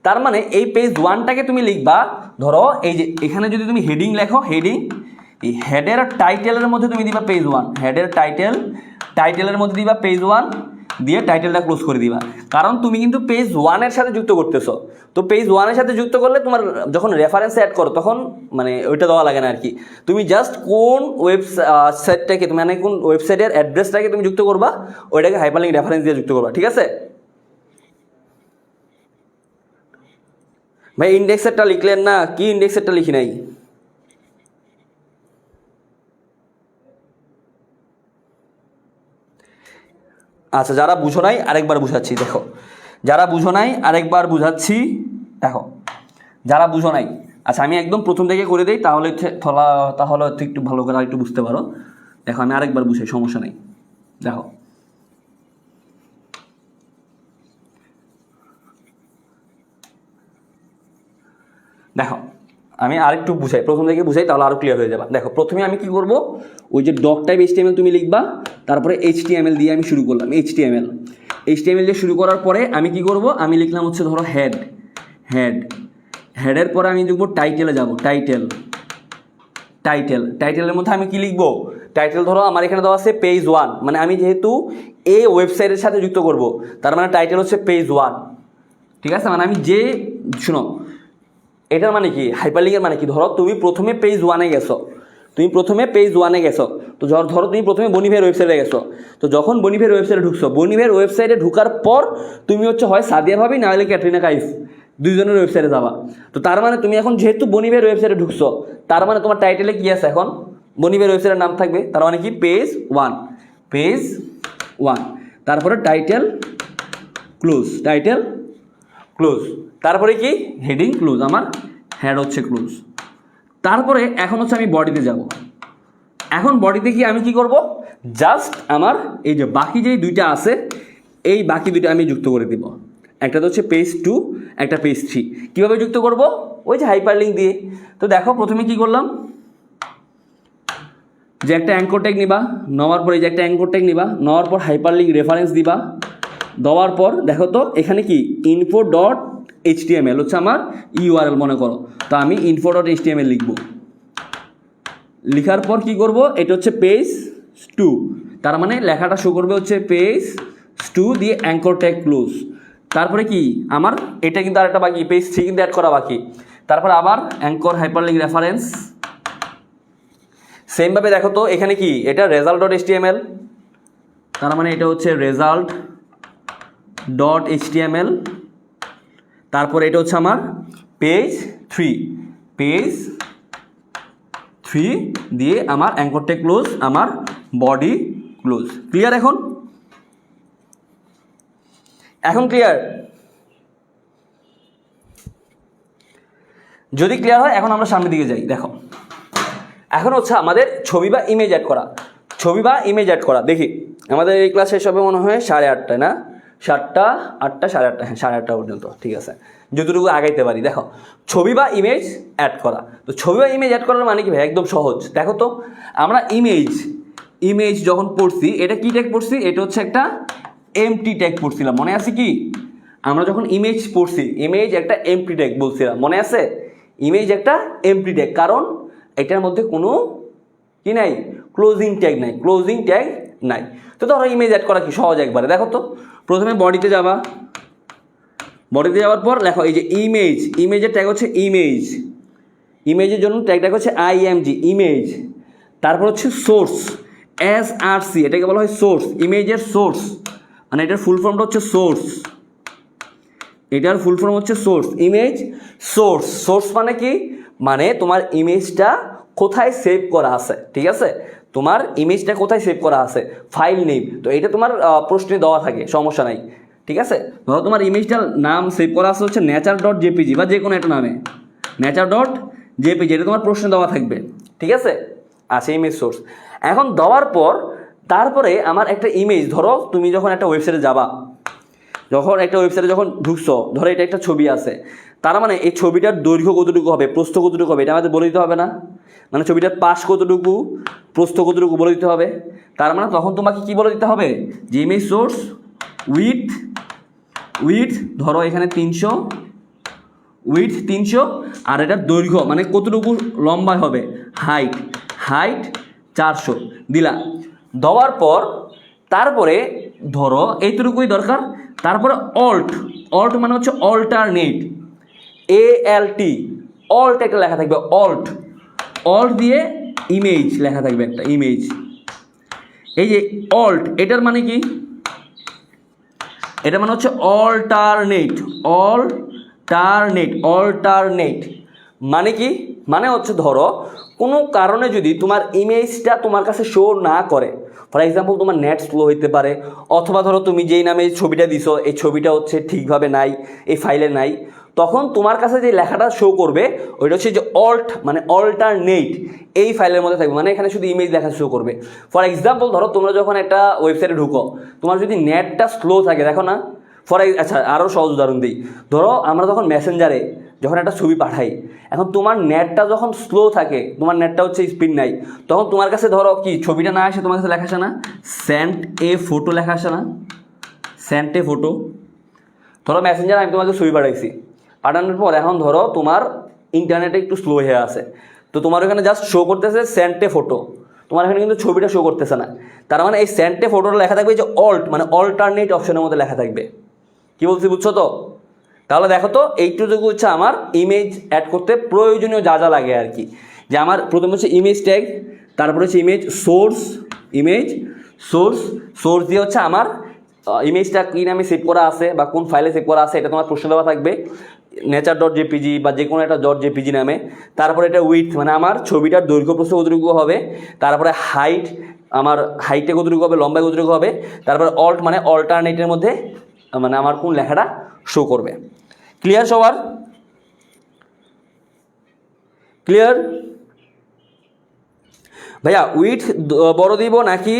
[SPEAKER 1] তার মানে এই পেজ 1টাকে তুমি লিখবা, ধরো এই যে এখানে যদি তুমি হেডিং লেখো, হেডিং, এই হেডের টাইটেলের মধ্যে তুমি দিবা পেজ 1, হেডের টাইটেলের মধ্যে দিবা পেজ 1 দিয়ে টাইটেলটা ক্লোজ করে দিবা, কারণ তুমি কিন্তু পেজ 1 এর সাথে যুক্ত করতেছো। তো পেজ 1 এর সাথে যুক্ত করলে তোমার যখন রেফারেন্স অ্যাড করো তখন মানে ওইটা দেওয়া লাগে না আর কি। তুমি জাস্ট কোন ওয়েবসাইটটাকে মানে কোন ওয়েবসাইটের অ্যাড্রেসটাকে তুমি যুক্ত করবা, ওইটাকে হাইপারলিংক রেফারেন্স দিয়ে যুক্ত করবা, ঠিক আছে ভাই? ইন্ডেক্সেরটা লিখলেন না, কি ইন্ডেক্সেরটা লিখি নাই? আচ্ছা, যারা বুঝো নাই আরেকবার বুঝাচ্ছি, দেখো যারা বুঝো নাই আরেকবার বুঝাচ্ছি, দেখো যারা বুঝো নাই, আচ্ছা আমি একদম প্রথম থেকে করে দিই, তাহলে তাহলে একটু ভালো করে একটু বুঝতে পারো। দেখো আমি আরেকবার বুঝাই, সমস্যা নেই। দেখো দেখো আমি আরেকটু বুঝাই, প্রথম থেকে বুঝাই, তাহলে আরও ক্লিয়ার হয়ে যাবে। দেখো প্রথমে আমি কি করব, ওই যে ডক টাইপ HTML তুমি লিখবা, তারপরে HTML দিয়ে আমি শুরু করলাম, HTML দিয়ে শুরু করার পরে আমি কি করব, আমি লিখলাম হচ্ছে ধরো হেডের পরে আমি লিখবো টাইটেলে যাব, টাইটেলের মধ্যে আমি কি লিখবো, টাইটেল ধরো আমার এখানে দেওয়া আছে পেজ 1, মানে আমি যেহেতু এই ওয়েবসাইটের সাথে যুক্ত করব, তার মানে টাইটেল হচ্ছে পেজ 1, ঠিক আছে? মানে আমি যে শুনো, এটার মানে কি, হাইপারলিংকের মানে কি, ধরো তুমি প্রথমে পেজ 1-এ গেছো, তো ধরো তুমি প্রথমে বনিভের ওয়েবসাইটে গেছো, তো যখন বনিভের ওয়েবসাইটে ঢুকছো, বনিভের ওয়েবসাইটে ঢুকার পর তুমি হচ্ছে হয় সাদিয়া ভাবি না হলে ক্যাটরিনা কাইফ, দুইজনের ওয়েবসাইটে যাবা। তো তার মানে তুমি এখন যেহেতু বনিভের ওয়েবসাইটে ঢুকছো, তার মানে তোমার টাইটেলে কি আছে, এখন বনিভের ওয়েবসাইটের নাম থাকবে, তার মানে কি পেজ 1, তারপরে টাইটেল ক্লোজ, তারপরে কি হেডিং ক্লোজ, আমার হেড হচ্ছে ক্লোজ। তারপরে এখন হচ্ছে আমি বডিতে যাব, এখন বডিতে কি আমি কি করব, জাস্ট আমার এই যে বাকি যেই দুইটা আছে, এই বাকি দুইটা আমি যুক্ত করে দিব, একটা তো হচ্ছে পেজ 2, একটা পেজ 3। কীভাবে যুক্ত করব, ওই যে হাইপারলিংক দিয়ে। তো দেখো প্রথমে কি করলাম, যে একটা অ্যাঙ্কর ট্যাগ নিবা, নেওয়ার পরে যে একটা অ্যাঙ্কর ট্যাগ নিবা, নেওয়ার পর হাইপারলিংক রেফারেন্স দিবা, দেওয়ার পর দেখো তো এখানে কি info.html হচ্ছে আমার URL মনে করো, তো আমি info.html লিখব, লিখার পর কি করব, এটা হচ্ছে পেজ 2, তার মানে লেখাটা শো করবে হচ্ছে পেজ 2 দিয়ে অ্যাঙ্কর ট্যাগ ক্লোজ। তারপরে কি আমার এটা কিন্তু আরেকটা বাকি, পেজ 3 কিন্তু অ্যাড করা বাকি। তারপর আবার অ্যাঙ্কর হাইপারলিংক রেফারেন্স, সেমভাবে দেখো তো এখানে কি, এটা result.html, তার মানে এটা হচ্ছে result.html, তারপর এটা হচ্ছে আমার পেজ 3 দিয়ে আমার অ্যাঙ্কর ট্যাগ ক্লোজ, আমার বডি ক্লোজ। ক্লিয়ার? এখন ক্লিয়ার? যদি ক্লিয়ার হয় এখন আমরা সামনের দিকে যাই। দেখো এখন হচ্ছে আমাদের ছবি বা ইমেজ অ্যাড করা, দেখি আমাদের এই ক্লাস শেষ হবে মনে হয় 8:30 না, 7টা 8টা 8:30, হ্যাঁ 8:30 পর্যন্ত, ঠিক আছে, যতটুকু আগাইতে পারি। দেখো ছবি বা ইমেজ অ্যাড করা, তো ছবি বা ইমেজ অ্যাড করার মানে কি ভাই, একদম সহজ। দেখো তো আমরা ইমেজ যখন পড়ছি, এটা কি ট্যাগ পড়ছি, এটা হচ্ছে একটা এমটি ট্যাগ পড়ছিলাম, মনে আছে কি? আমরা যখন ইমেজ পড়ছি, ইমেজ একটা এমটি ট্যাগ বলছিলাম, মনে আছে? ইমেজ একটা এমটি ট্যাগ, কারণ এটার মধ্যে কোনো কি নাই, ক্লোজিং ট্যাগ নাই। তো ধরো ইমেজ অ্যাড করা কি সহজ একবারে। দেখো তো প্রথমে বডিতে যাওয়ার পর দেখো এই যে ইমেজের ট্যাগ হচ্ছে ইমেজের জন্য ট্যাগ হচ্ছে IMG ইমেজ, তারপর হচ্ছে সোর্স SRC, এটাকে বলা হয় সোর্স, ইমেজের সোর্স, মানে এটার ফুল ফর্মটা হচ্ছে সোর্স, ইমেজ সোর্স মানে কি, মানে তোমার ইমেজটা কোথায় সেভ করা আছে, ঠিক আছে? তোমার ইমেজটা কোথায় সেভ করা আছে, ফাইল নেম, তো এটা তোমার প্রশ্নে দেওয়া থাকে, সমস্যা নাই, ঠিক আছে? ধরো তোমার ইমেজটার নাম সেভ করা আছে হচ্ছে nature.jpg বা যে কোনো একটা নামে, nature.jpg, এটা তোমার প্রশ্নে দেওয়া থাকবে, ঠিক আছে? আচ্ছা, ইমেজ সোর্স এখন দেওয়ার পর তারপরে আমার একটা ইমেজ, ধরো তুমি যখন একটা ওয়েবসাইটে যাবা, যখন ঢুকছো, ধরো এটা একটা ছবি আছে, তার মানে এই ছবিটার দৈর্ঘ্য কতটুকু হবে, প্রস্থ কতটুকু হবে, এটা আমাদের বলে দিতে হবে না? মানে ছবিটার পাশ কতটুকু, প্রস্থ কতটুকু বলে দিতে হবে। তার মানে তখন তোমাকে কি বলে দিতে হবে, যে ইমেজ সোর্স উইথ ধরো এখানে 300, উইথ 300, আর এটার দৈর্ঘ্য মানে কতটুকু লম্বা হবে, হাইট 400 দিলা। দেওয়ার পর তারপরে ধরো এইটুকুই দরকার। তারপরে অল্ট মানে হচ্ছে অল্টারনেট, অল্ট একটা লেখা থাকবে, অল্ট দিয়ে ইমেজ লেখা থাকবে, একটা ইমেজ। এই যে অল্ট, এটার মানে কি, এটা মানে হচ্ছে অল্টারনেট মানে কি, মানে হচ্ছে ধরো কোনো কারণে যদি তোমার ইমেজটা তোমার কাছে শো না করে, ফর এক্সাম্পল তোমার নেট স্লো হইতে পারে, অথবা ধরো তুমি যেই নামে ছবিটা দিছো এই ছবিটা হচ্ছে ঠিকভাবে নাই, এই ফাইলে নাই, তখন তোমার কাছে যে লেখাটা শো করবে ওইটা হচ্ছে যে মানে অল্টারনেট এই ফাইলের মধ্যে থাকবে, মানে এখানে শুধু ইমেজ লেখা শো করবে। ফর এক্সাম্পল ধরো তোমরা যখন একটা ওয়েবসাইটে ঢুকো, তোমার যদি নেটটা স্লো থাকে, দেখো না, আচ্ছা আরও সহজ উদাহরণ দিই, ধরো আমরা যখন মেসেঞ্জারে যখন একটা ছবি পাঠাই, এখন তোমার নেটটা যখন স্লো থাকে, তোমার নেটটা হচ্ছে স্পিড নাই, তখন তোমার কাছে ধরো কি ছবিটা না আসে, তোমার কাছে লেখা আসে না, সেন্ড এ ফটো লেখা আসে না, সেন্ড এ ফটো। ধরো মেসেঞ্জারে আমি তোমাকে ছবি পাঠাইছি, পাঠানোর পর এখন ধরো তোমার ইন্টারনেটে একটু স্লো হয়ে আছে, তো তোমার ওখানে জাস্ট শো করতেছে সেন্ড এ ফটো, তোমার এখানে কিন্তু ছবিটা শো করতেছে না। তার মানে এই সেন্ড এ ফটোটা লেখা থাকবে যে মানে অল্টারনেট অপশনের মধ্যে লেখা থাকবে। কি বলছি বুঝছো তো? তাহলে দেখো তো এইটুকু হচ্ছে আমার ইমেজ অ্যাড করতে প্রয়োজনীয় যা যা লাগে আর কি, যে আমার প্রথম হচ্ছে ইমেজ ট্যাগ, তারপরে হচ্ছে ইমেজ সোর্স দিয়ে হচ্ছে আমার ইমেজটা কী নামে সেভ করা আছে বা কোন ফাইলে সেভ করা আছে এটা তোমার প্রশ্ন দেওয়া থাকবে, nature.jpg বা যে কোনো একটা .jpg নামে। তারপরে এটা উইথ মানে আমার ছবিটার দৈর্ঘ্য প্রস্থ কতটুকু হবে, তারপরে হাইট আমার হাইটে কতটুকু হবে, লম্বায় কতটুকু হবে, তারপরে মানে অল্টারনেটের মধ্যে মানে আমার কোন লেখাটা শো করবে। ক্লিয়ার সবার? ক্লিয়ার ভাইয়া? উইথ বড় দিব নাকি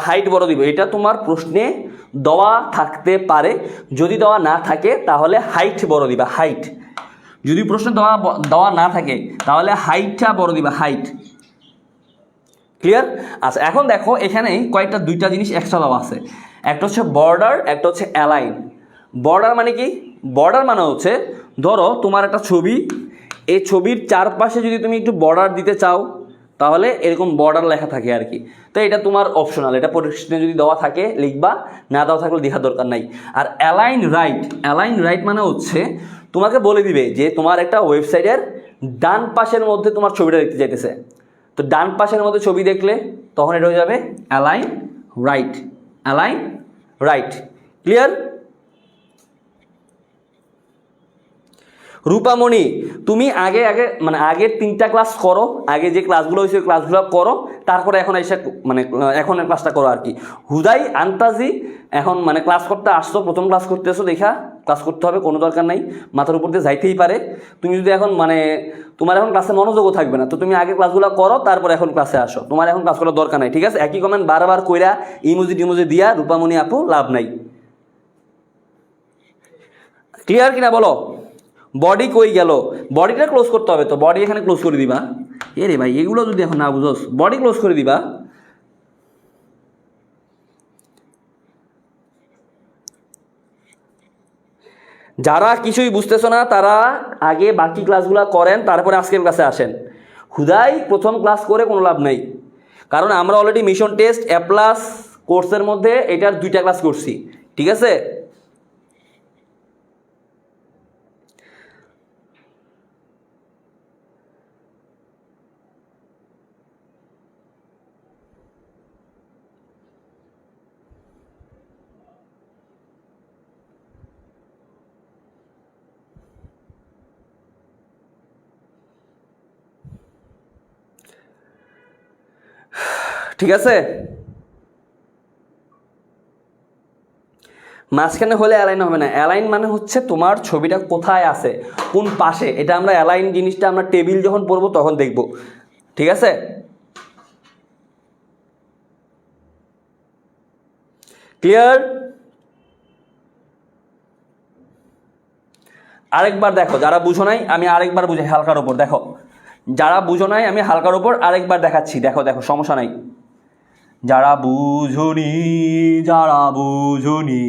[SPEAKER 1] হাইট বড় দিব, এটা তোমার প্রশ্নে দেওয়া থাকতে পারে, যদি দেওয়া না থাকে তাহলে হাইট বড় দিবা, হাইট। যদি প্রশ্নে দেওয়া না থাকে তাহলে হাইটটা বড় দিবা, হাইট। ক্লিয়ার? আচ্ছা এখন দেখো এখানে দুইটা জিনিস এক্সট্রা দেওয়া আছে, একটা হচ্ছে বর্ডার, একটা হচ্ছে অ্যালাইন। বর্ডার মানে কি? বর্ডার মানে হচ্ছে ধরো তোমার একটা ছবি, এই ছবির চারপাশে যদি তুমি একটু বর্ডার দিতে চাও তাহলে এরকম বর্ডার লেখা থাকে আর কি, তো এটা তোমার অপশনাল, এটা প্রশ্নে যদি দেওয়া থাকে লিখবা, না দেওয়া থাকলে দেখার দরকার নাই। আর অ্যালাইন রাইট মানে হচ্ছে তোমাকে বলে দিবে যে তোমার একটা ওয়েবসাইটের ডান পাশের মধ্যে তোমার ছবিটা দেখতে চাইতেছে, তো ডান পাশের মধ্যে ছবি দেখলে তখন এটা হয়ে যাবে অ্যালাইন রাইট। ক্লিয়ার? রূপামণি, তুমি আগে মানে আগের 3টা ক্লাস করো, আগে যে ক্লাসগুলো হয়েছে ওই ক্লাসগুলো করো, তারপরে এখন এসে মানে এখনের ক্লাসটা করো আর কি। হুদাই আন্তাজি এখন মানে ক্লাস করতে আসছো, প্রথম ক্লাস করতেছো দেখা ক্লাস করতে হবে, কোনো দরকার নাই, মাথার উপর দিয়ে যাইতেই পারে। তুমি যদি এখন মানে তোমার এখন ক্লাসে মনোযোগও থাকবে না, তো তুমি আগে ক্লাসগুলো করো তারপরে এখন ক্লাসে আসো, তোমার এখন ক্লাস করার দরকার নাই, ঠিক আছে? একই কমেন্ট বারবার কইরা ইমোজি দিয়া রূপামণি আপু লাভ নাই। ক্লিয়ার কিনা বলো? বডি কই গেল? বডিটা ক্লোজ করতে হবে, তো বডি এখানে ক্লোজ করে দিবা। এ রে ভাই এগুলো যদি এখন না বুঝোস, বডি ক্লোজ করে দিবা। যারা কিছুই বুঝতেছো না তারা আগে বাকি ক্লাসগুলো করেন, তারপরে আজকের ক্লাসে আসেন। হুদাই প্রথম ক্লাস করে কোনো লাভ নেই, কারণ আমরা অলরেডি মিশন টেস্ট A+ কোর্সের মধ্যে এটার 2টা ক্লাস করছি, ঠিক আছে? ঠিক আছে, মাঝখানে হলে অ্যালাইন হবে না। অ্যালাইন মানে হচ্ছে তোমার ছবিটা কোথায় আছে, কোন পাশে, এটা আমরা অ্যালাইন জিনিসটা আমরা টেবিল যখন পড়বো তখন দেখব, ঠিক আছে? ক্লিয়ার? আরেকবার দেখো, যারা বুঝো নাই আমি আরেকবার বুঝাই হালকার ওপর। দেখো যারা বুঝো নাই আমি হালকার ওপর আরেকবার দেখাচ্ছি। দেখো দেখো সমস্যা নাই। যারা বুঝুনি, যারা বুঝুনি,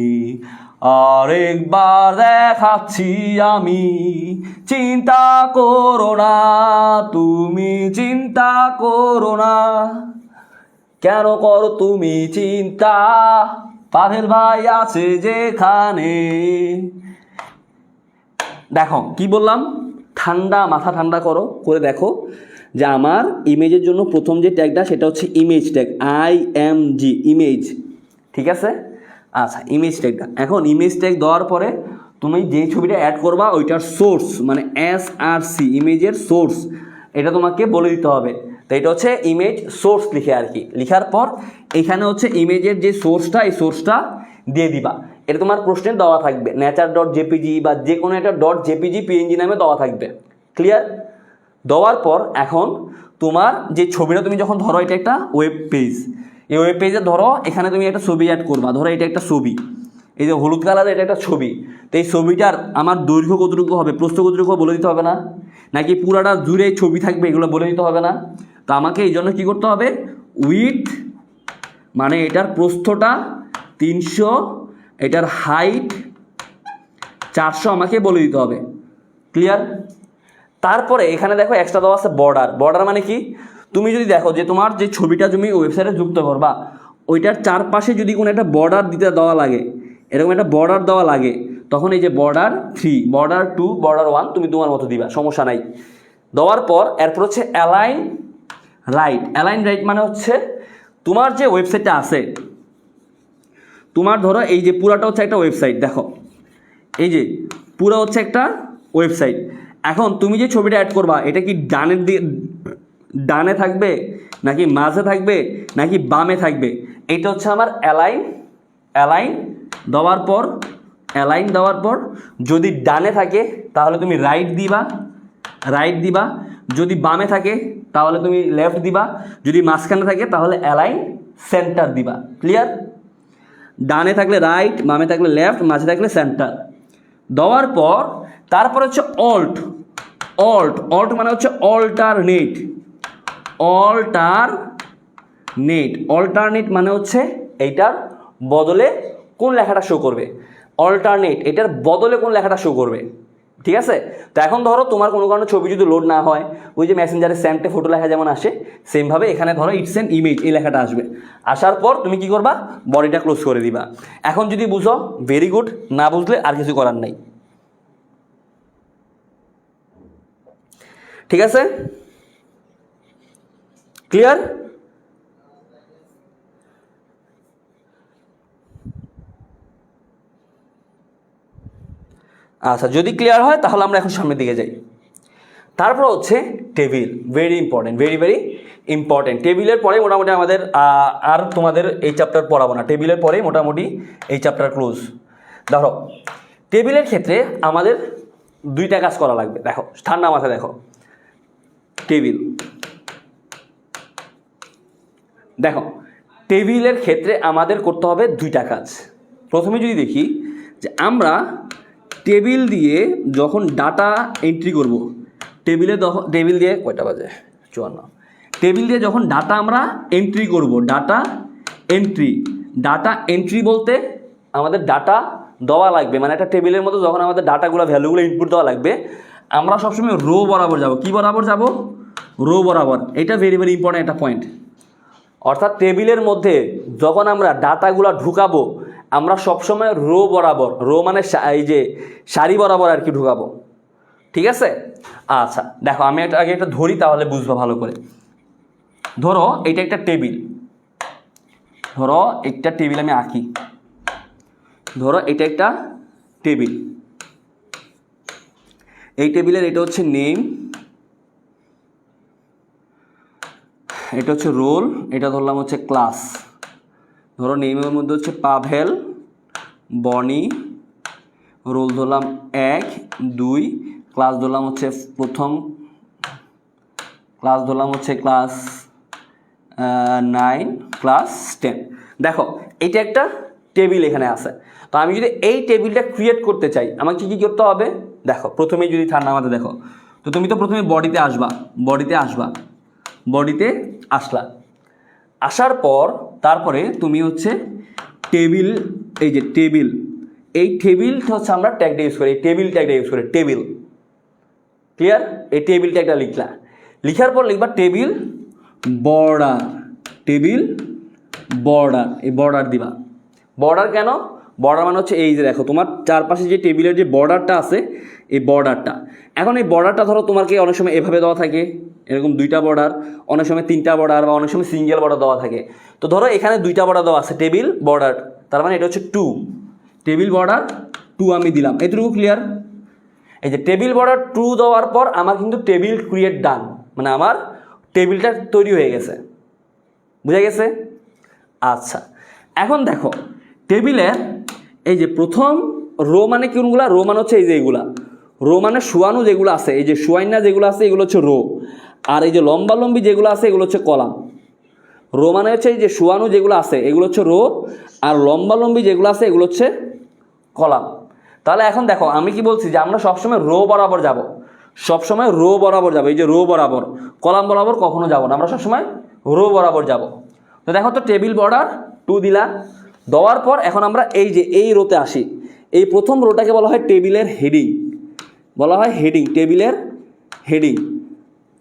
[SPEAKER 1] আরেকবার দেখাচ্ছি আমি। চিন্তা করো না, তুমি চিন্তা করো না, কেন করো তুমি চিন্তা, পাভেল ভাই আছে যেখানে। দেখো কি বললাম, ঠান্ডা মাথা ঠান্ডা করো, করে দেখো যে আমার ইমেজের জন্য প্রথম যে ট্যাগটা সেটা হচ্ছে ইমেজ ট্যাগ, IMG, ইমেজ। ঠিক আছে, আচ্ছা ইমেজ ট্যাগটা, এখন ইমেজ ট্যাগ দেওয়ার পরে তুমি যে ছবিটা অ্যাড করবা ওইটার সোর্স মানে SRC, ইমেজের সোর্স, এটা তোমাকে বলে দিতে হবে। তো এটা হচ্ছে ইমেজ সোর্স লিখে আর কি। লিখার পর এখানে হচ্ছে ইমেজের যে সোর্সটা, এই সোর্সটা দিয়ে দিবা। এটা তোমার প্রশ্নের দেওয়া থাকবে nature.jpg বা যে কোনো একটা .jpg PNG নামে দেওয়া থাকবে। ক্লিয়ার? দেওয়ার পর এখন তোমার যে ছবিটা তুমি যখন ধরো এটা একটা ওয়েব পেজ, এই ওয়েব পেজে ধরো এখানে তুমি একটা ছবি অ্যাড করবা। ধরো এটা একটা ছবি, এই যে হলুদ কালারের এটা একটা ছবি। তো এই ছবিটার আমার দৈর্ঘ্য কতটুকু হবে, প্রস্থ কতটুকু বলে দিতে হবে না? নাকি পুরাটা জুড়ে ছবি থাকবে, এগুলো বলে দিতে হবে না? তো আমাকে এই জন্য কী করতে হবে, উইথ মানে এটার প্রস্থটা 300, এটার হাইট 400 আমাকে বলে দিতে হবে। ক্লিয়ার? তারপরে এখানে দেখো এক্সট্রা দেওয়া আছে বর্ডার। বর্ডার মানে কি, তুমি যদি দেখো যে তোমার যে ছবিটা তুমি ওয়েবসাইটে যুক্ত করবা ওইটার চারপাশে যদি কোনো একটা বর্ডার দিতে দেওয়া লাগে, এরকম একটা বর্ডার দেওয়া লাগে, তখন এই যে বর্ডার 3, বর্ডার 2, বর্ডার 1 তুমি তোমার মতো দিবা, সমস্যা নাই। দেওয়ার পর এরপর হচ্ছে অ্যালাইন রাইট। অ্যালাইন রাইট মানে হচ্ছে তোমার যে ওয়েবসাইটটা আছে, তোমার ধরো এই যে পুরাটা হচ্ছে একটা ওয়েবসাইট, দেখো এই যে পুরো হচ্ছে একটা ওয়েবসাইট। এখন তুমি যে ছবিটা অ্যাড করবা এটা কি ডানের দিকে, ডানে থাকবে নাকি মাঝে থাকবে নাকি বামে থাকবে, এটা হচ্ছে আমার অ্যালাইন। অ্যালাইন দেওয়ার পর, অ্যালাইন দেওয়ার পর যদি ডানে থাকে তাহলে তুমি রাইট দিবা, রাইট দিবা। যদি বামে থাকে তাহলে তুমি লেফট দিবা। যদি মাঝখানে থাকে তাহলে অ্যালাইন সেন্টার দিবা। ক্লিয়ার? ডানে থাকলে রাইট, বামে থাকলে লেফট, মাঝে থাকলে সেন্টার। দেওয়ার পর তারপর হচ্ছে অল্ট। অল্ট, অল্ট মানে হচ্ছে অল্টারনেট। অল্টারনেট, অল্টারনেট মানে হচ্ছে এইটার বদলে কোন লেখাটা শো করবে। অল্টারনেট, এটার বদলে কোন লেখাটা শো করবে। ঠিক আছে? তো এখন ধরো তোমার কোনো কারণে ছবি যদি লোড না হয়, ওই যে মেসেঞ্জারে সেন্টে ফটো লেখা যেমন আসে, সেমভাবে এখানে ধরো ইটস এন ইমেজ এই লেখাটা আসবে। আসার পর তুমি কি করবা, বডিটা ক্লোজ করে দিবা। এখন যদি বুঝো ভেরি গুড, না বুঝলে আর কিছু করার নাই। ঠিক আছে? ক্লিয়ার? আচ্ছা, যদি ক্লিয়ার হয় তাহলে আমরা এখন সামনের দিকে যাই। তারপর হচ্ছে table, very important, very very important. টেবিলের পরে মোটামুটি আমাদের আর তোমাদের এই চ্যাপ্টার পড়াবো না। টেবিলের পরে মোটামুটি এই চ্যাপ্টার ক্লোজ। ধরো টেবিলের ক্ষেত্রে আমাদের দুইটা কাজ করা লাগবে। দেখো ঠান্ডা মাথায় দেখো, টেবিল দেখো, টেবিলের ক্ষেত্রে আমাদের করতে হবে দুইটা কাজ। প্রথমে যদি দেখি যে আমরা টেবিল দিয়ে যখন ডাটা এন্ট্রি করব, টেবিল দিয়ে কয়টা বাজে 54, টেবিল দিয়ে যখন ডাটা আমরা এন্ট্রি করব, ডাটা এন্ট্রি বলতে আমাদের ডাটা দেওয়া লাগবে। মানে একটা টেবিলের মতো যখন আমাদের ডাটাগুলো ভ্যালুগুলো ইনপুট দেওয়া লাগবে, আমরা সবসময় রো বরাবর যাব। কি বরাবর যাব? রো বরাবর। এটা ভেরি ভেরি ইম্পর্টেন্ট একটা পয়েন্ট। অর্থাৎ টেবিলের মধ্যে যখন আমরা ডাটাগুলো ঢুকাবো আমরা সবসময় রো বরাবর, রো মানে এই যে সারি বরাবর আর কি ঢুকাবো। ঠিক আছে? আচ্ছা দেখো আমি আগে একটা ধরি তাহলে বুঝবো ভালো করে। ধরো এটা একটা টেবিল, ধরো একটা টেবিল আমি আঁকি। ধরো এটা একটা টেবিল, এই টেবিলের এটা হচ্ছে নেম, এটা হচ্ছে রোল, এটা ধরলাম হচ্ছে ক্লাস। ধরো নেমের মধ্যে হচ্ছে পাভেল, বনি, রোল ধরলাম 1, 2, ক্লাস ধরলাম হচ্ছে প্রথম, ক্লাস ধরলাম হচ্ছে ক্লাস 9, ক্লাস 10। দেখো এটা একটা টেবিল এখানে আছে। তো আমি যদি এই টেবিলটা ক্রিয়েট করতে চাই আমাকে কী করতে হবে, দেখো প্রথমেই যদি থার্ড নামাতে দেখো, তো তুমি তো প্রথমে বডিতে আসবা, বডিতে আসলা, আসার পর তারপরে তুমি হচ্ছে টেবিল, এই যে টেবিল, এই টেবিলটা হচ্ছে আমরা ট্যাগটা ইউজ করি, এই টেবিল ট্যাগটা ইউজ করি, টেবিল। ক্লিয়ার? এই টেবিল ট্যাগটা লিখলা, লিখার পর লিখবা টেবিল বর্ডার, টেবিল বর্ডার, এই বর্ডার দিবা। বর্ডার কেন? বর্ডার মানে হচ্ছে এই যে দেখো তোমার চারপাশে যে টেবিলের যে বর্ডারটা আছে, এই বর্ডারটা। এখন এই বর্ডারটা ধরো তোমাকে অনেক সময় এভাবে দেওয়া থাকে, এরকম দুইটা বর্ডার, অনেক সময় তিনটা বর্ডার, বা অনেক সময় সিঙ্গেল বর্ডার দেওয়া থাকে। তো ধরো এখানে দুইটা বর্ডার দেওয়া আছে, টেবিল বর্ডার, তার মানে এটা হচ্ছে 2, টেবিল বর্ডার 2 আমি দিলাম। এটুকু ক্লিয়ার? এই যে টেবিল বর্ডার 2 দেওয়ার পর আমার কিন্তু টেবিল ক্রিয়েট ডান, মানে আমার টেবিলটা তৈরি হয়ে গেছে। বুঝা গেছে? আচ্ছা, এখন দেখো টেবিলের এই যে প্রথম রো মানে কোনগুলা? রো মানে হচ্ছে এই যে এইগুলা, রো মানে শোয়ানো যেগুলো আছে, এই যে শোয়াইনা যেগুলো আছে এগুলো হচ্ছে রো, আর এই যে লম্বালম্বি যেগুলো আছে এগুলো হচ্ছে কলাম। রো মানে হচ্ছে এই যে শোয়ানো যেগুলো আছে এগুলো হচ্ছে রো, আর লম্বালম্বি যেগুলো আছে এগুলো হচ্ছে কলাম। তাহলে এখন দেখো আমি কি বলছি, যে আমরা সবসময় রো বরাবর যাব, সবসময় রো বরাবর যাবো, এই যে রো বরাবর, কলাম বরাবর কখনো যাব না, আমরা সবসময় রো বরাবর যাব। তো দেখো তো টেবিল বর্ডার 2 দিলা, দেওয়ার পর এখন আমরা এই যে এই রোতে আসি। এই প্রথম রোটাকে বলা হয় টেবিলের হেডিং, বলা হয় হেডিং, টেবিলের হেডিং,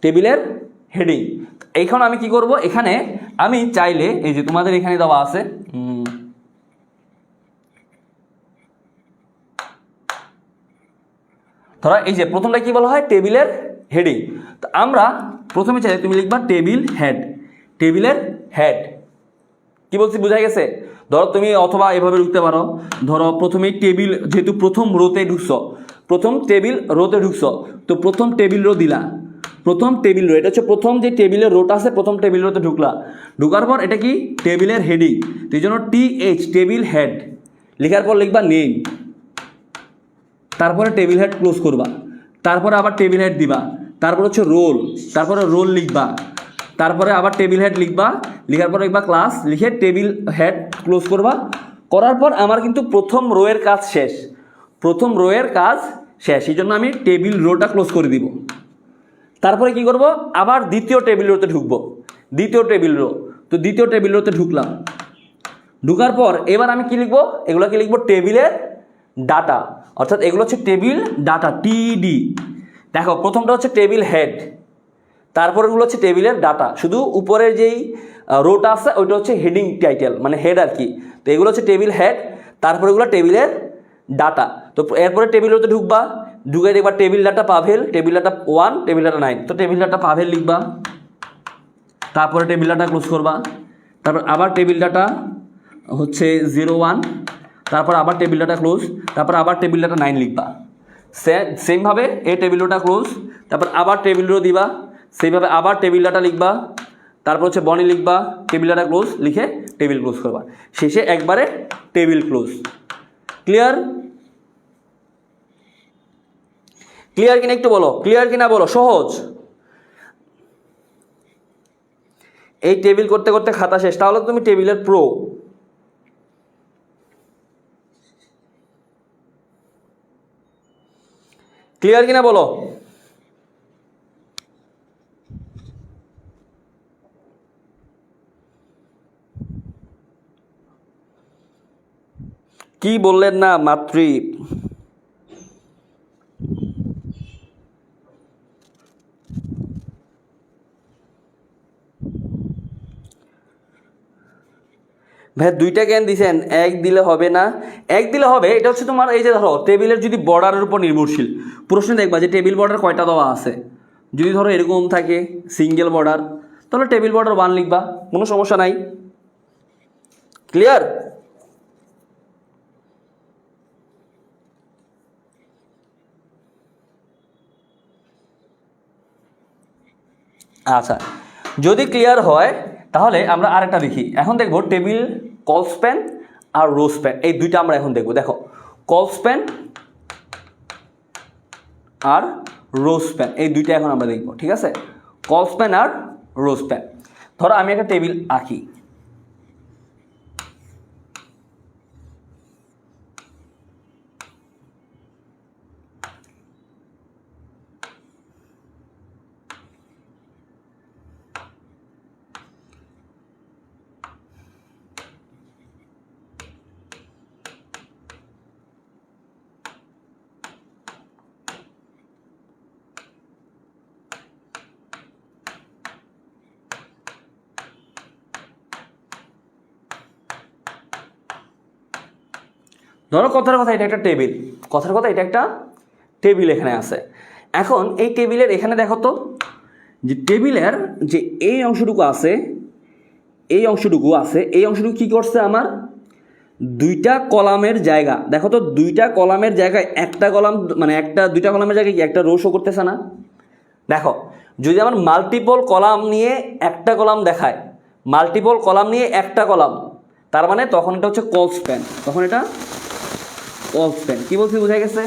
[SPEAKER 1] টেবিলের হেডিং। এইখন আমি কি করব, এখানে আমি চাইলে এই যে তোমাদের এখানে দেওয়া আছে, ধরো এই যে প্রথমটা কি বলা হয়, টেবিলের হেডিং। তো আমরা প্রথমে চাইলে তুমি লিখবা টেবিল হেড, টেবিলের হেড। কি বলছি বুঝা গেছে? ধরো তুমি অথবা এভাবে লিখতে পারো, ধরো প্রথমেই টেবিল, যেহেতু প্রথম রোতে ঢুকছো, প্রথম টেবিল রোতে ঢুকছো, তো প্রথম টেবিল রো দিলা, প্রথম টেবিল রো, এটা হচ্ছে প্রথম যে টেবিলের রোটা আছে, প্রথম টেবিল রোতে ঢুকলা, ঢুকার পর এটা কি টেবিলের হেডিং, তো এই জন্য TH টেবিল হেড, লেখার পর লিখবা নেম, তারপরে টেবিল হেড ক্লোজ করবা, তারপরে আবার টেবিল হেড দিবা, তারপর হচ্ছে রোল, তারপরে রোল লিখবা, তারপরে আবার টেবিল হেড লিখবা, লিখার পর লিখবা ক্লাস, লিখে টেবিল হেড ক্লোজ করবা। করার পর আমার কিন্তু প্রথম রোয়ের কাজ শেষ, প্রথম রোয়ের কাজ শেষ, এই জন্য আমি টেবিল রোটা ক্লোজ করে দিব। তারপরে কি করব, আবার দ্বিতীয় টেবিল রোতে ঢুকবো, দ্বিতীয় টেবিল রো, তো দ্বিতীয় টেবিল রোতে ঢুকলাম, ঢুকার পর এবার আমি কি লিখবো, এগুলোকে লিখবো টেবিলের ডাটা, অর্থাৎ এগুলো হচ্ছে টেবিল ডাটা, TD। দেখো প্রথমটা হচ্ছে টেবিল হেড, তারপরেগুলো হচ্ছে টেবিলের ডাটা, শুধু উপরের যেই রোটা আছে ওইটা হচ্ছে হেডিং টাইটেল, মানে হেড আর কি। তো এগুলো হচ্ছে টেবিল হেড, তারপরে এগুলো টেবিলের ডাটা। তো এরপরে টেবিল রোতে ঢুকবা, ঢুকে দেখবা table data Pavel, table data 1, table data 9, তো টেবিল ডাটা পাভেল লিখবা, তারপরে টেবিল ডাটা ক্লোজ করবা, তারপর আবার টেবিল ডাটা হচ্ছে 01, তারপর আবার টেবিল ডাটা ক্লোজ, তারপর আবার টেবিল ডাটা 9 লিখবা। সেমভাবে এই টেবিল রোটা ক্লোজ, তারপর আবার টেবিল রো দিবা, সেইভাবে আবার টেবিল ডাটা লিখবা, তারপর হচ্ছে বনি লিখবা, টেবিল ডাটা ক্লোজ লিখে টেবিল ক্লোজ করবা, শেষে একবারে টেবিল ক্লোজ। ক্লিয়ার? ক্লিয়ার কিনা একটু বলো, ক্লিয়ার কিনা বলো, সহজ। এই টেবিল করতে করতে খাতা শেষ, তাহলে তুমি টেবিলের প্রো। ক্লিয়ার কিনা বলো। কি বললেন না মাতৃ? ভাই দুইটা জ্ঞান দিছেন, এক দিলে হবে না, এক দিলে হবে। এটা হচ্ছে তোমার এই যে ধরো টেবিলের যদি বর্ডারের উপর নির্ভরশীল, প্রশ্নে দেখবা যে টেবিল বর্ডার কয়টা দেওয়া আছে, যদি ধরো এরকম থাকে সিঙ্গেল বর্ডার, তাহলে টেবিল বর্ডার 1 লিখবা, কোনো সমস্যা নাই। ক্লিয়ার? আচ্ছা, যদি ক্লিয়ার হয় তাহলে আমরা আরেকটা দেখি। এখন দেখবো টেবিল কল স্প্যান আর রো স্প্যান, এই দুইটা আমরা এখন দেখবো। দেখো কল স্প্যান আর রো স্প্যান, এই দুইটা এখন আমরা দেখবো, ঠিক আছে? কল স্প্যান আর রো স্প্যান। ধরো আমি একটা টেবিল আঁকি, ধরো কথার কথা এটা একটা টেবিল, কথার কথা এটা একটা টেবিল এখানে আছে। এখন এই টেবিলের এখানে দেখো তো যে টেবিলের যে এই অংশটুকু আছে, এই অংশটুকু কী করছে আমার দুইটা কলামের জায়গা, দেখো তো দুইটা কলামের জায়গায় একটা কলাম, মানে দুইটা কলামের জায়গায় কি একটা রো শো করতেছে না? দেখো যদি আমার মাল্টিপল কলাম নিয়ে একটা কলাম দেখায়, মাল্টিপল কলাম নিয়ে একটা কলাম, তার মানে তখন এটা হচ্ছে কল স্প্যান, তখন এটা কল স্প্যান। কী বলছি বোঝা গেছে?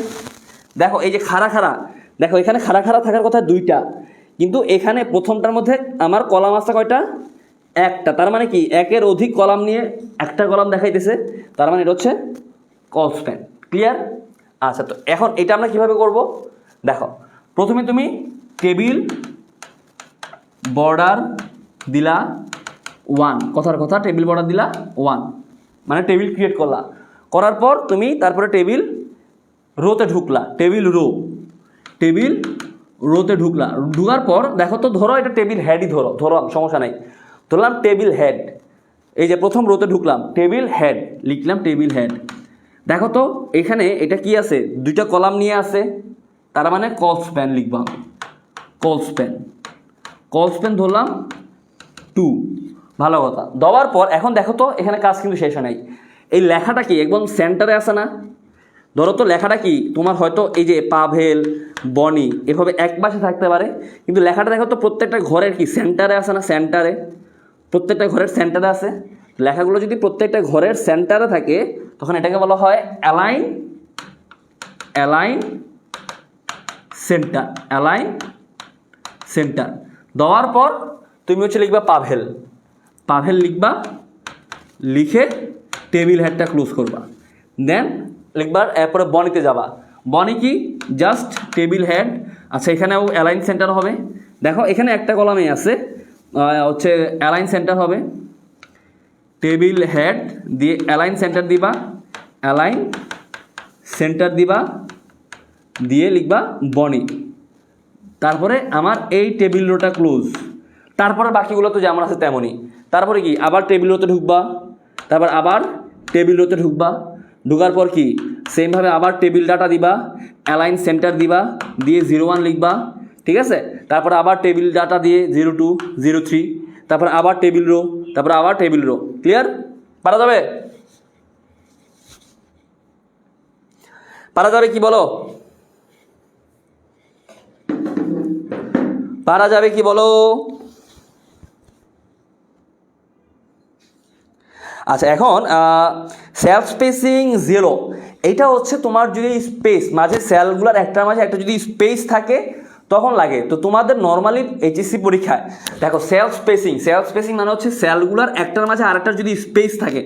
[SPEAKER 1] দেখো এই যে খাড়া, দেখো এখানে খাড়া থাকার কথা দুইটা, কিন্তু এখানে প্রথমটার মধ্যে আমার কলাম আছে কয়টা? একটা। তার মানে কি একের অধিক কলাম নিয়ে একটা কলাম দেখাইতেছে, তার মানে এটা হচ্ছে কল স্প্যান। ক্লিয়ার? আচ্ছা, তো এখন এটা আমরা কিভাবে করব? দেখো প্রথমে তুমি টেবিল বর্ডার দিলা 1, কথার কথা টেবিল বর্ডার দিলা 1, মানে টেবিল ক্রিয়েট করলা। করার পর তুমি তারপরে টেবিল রোতে ঢুকলা, টেবিল রোতে ঢুকার পর দেখো তো, ধরো এটা টেবিল হেডই ধরো সমস্যা নাই, ধরলাম টেবিল হেড। এই যে প্রথম রোতে ঢুকলাম, টেবিল হেড লিখলাম, টেবিল হেড। দেখো তো এখানে এটা কি আছে? দুইটা কলাম নিয়ে আছে, তার মানে কল স্প্যান লিখবা, কল স্প্যান ধরলাম 2। ভালো কথা। দেওয়ার পর এখন দেখো তো এখানে কাজ কিন্তু শেষ হয় নাই। এই লেখাটা কি একদম সেন্টারে আছে না? ধরো তো লেখাটা কি তোমার হয়তো এই যে পাভেল, বনি এভাবে এক পাশে থাকতে পারে, কিন্তু লেখাটা দেখো তো প্রত্যেকটা ঘরের কি সেন্টারে আছে না? সেন্টারে, প্রত্যেকটা ঘরের সেন্টারে আছে। লেখাগুলো যদি প্রত্যেকটা ঘরের সেন্টারে থাকে তখন এটাকে বলা হয় অ্যালাইন সেন্টার। দেওয়ার পর তুমি হচ্ছে লিখবা পাভেল লিখবা, লিখে টেবিল হেডটা ক্লোজ করবা, দেন লিখবার এরপরে বনিতে যাবা। বনি কি? Just table head. আচ্ছা, এখানেও অ্যালাইন সেন্টার হবে। দেখো এখানে একটা কলামে আছে হচ্ছে অ্যালাইন সেন্টার হবে, টেবিল হেড দিয়ে অ্যালাইন সেন্টার দিবা, দিয়ে লিখবা বনি। তারপরে আমার এই টেবিল রোটা ক্লোজ। তারপরে বাকিগুলো তো যেমন আছে তেমনই। তারপরে কি আবার টেবিল রোতে ঢুকবা, তারপর আবার টেবিল রোতে ঢুকার পর কি সেমভাবে আবার টেবিল ডাটা দিবা, অ্যালাইন সেন্টার দিবা, দিয়ে 01 লিখবা, ঠিক আছে? তারপর আবার টেবিল ডাটা দিয়ে 02, 03, তারপর আবার টেবিল রো, তারপর আবার টেবিল রো। ক্লিয়ার? পারা যাবে? কি বলো? পারা যাবে কি বলো? আচ্ছা, এখন সেলফ স্পেসিং 0, এইটা হচ্ছে তোমার যদি স্পেস মাঝে সেলগুলোর একটার মাঝে একটা যদি স্পেস থাকে তখন লাগে। তো তোমাদের নর্মালি এইচএসসি পরীক্ষায় দেখো সেলফ স্পেসিং মানে হচ্ছে সেলগুলোর একটার মাঝে আরেকটার যদি স্পেস থাকে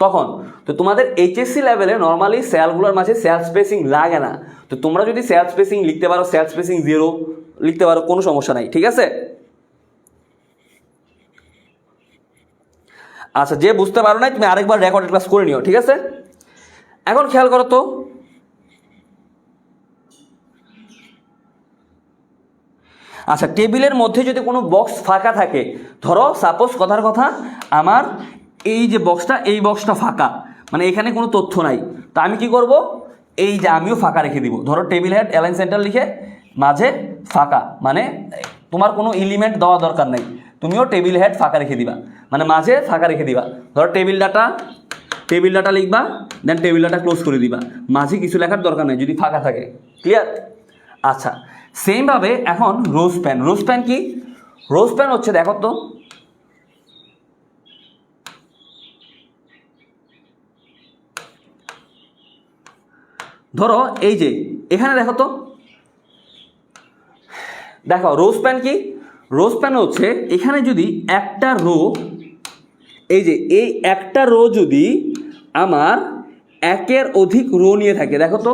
[SPEAKER 1] তখন। তো তোমাদের এইচএসসি লেভেলে নর্মালি সেলগুলোর মাঝে সেলফ স্পেসিং লাগে না। তো তোমরা যদি সেলফ স্পেসিং লিখতে পারো, সেলফ স্পেসিং 0 লিখতে পারো, কোনো সমস্যা নাই, ঠিক আছে? আচ্ছা, যে বুঝতে পারো নাই তুমি আরেকবার রেকর্ডেড ক্লাস করে নিও, ঠিক আছে? এখন খেয়াল করো তো, আচ্ছা টেবিলের মধ্যে যদি কোনো বক্স ফাঁকা থাকে, ধরো সাপোজ কথার কথা আমার এই যে বক্সটা, এই বক্সটা ফাঁকা, মানে এখানে কোনো তথ্য নাই, তা আমি কি করব? এই যে আমিও ফাঁকা রেখে দিব। ধরো টেবিল হেড অ্যালাইন সেন্টার লিখে মাঝে ফাঁকা, মানে তোমার কোনো এলিমেন্ট দেওয়া দরকার নাই, তুমিও টেবিল হেড ফাঁকা রেখে দিবা, মানে মাঝে ফাঁকা রেখে দিবা। ধরো টেবিল ডাটা লিখবা, দেন টেবিল ডাটা ক্লোজ করে দিবা, মাঝে কিছু লেখার দরকার নেই যদি ফাঁকা থাকে। ক্লিয়ার? আচ্ছা, সেমভাবে এখন রোজ প্যান কি? রোজ প্যান হচ্ছে দেখো তো, ধরো এই যে এখানে দেখো তো, দেখো রোজ প্যান কি? রোজ প্যান হচ্ছে এখানে যদি একটা রো, এই যে এই একটা রো যদি আমার একের অধিক রো নিয়ে থাকে, দেখো তো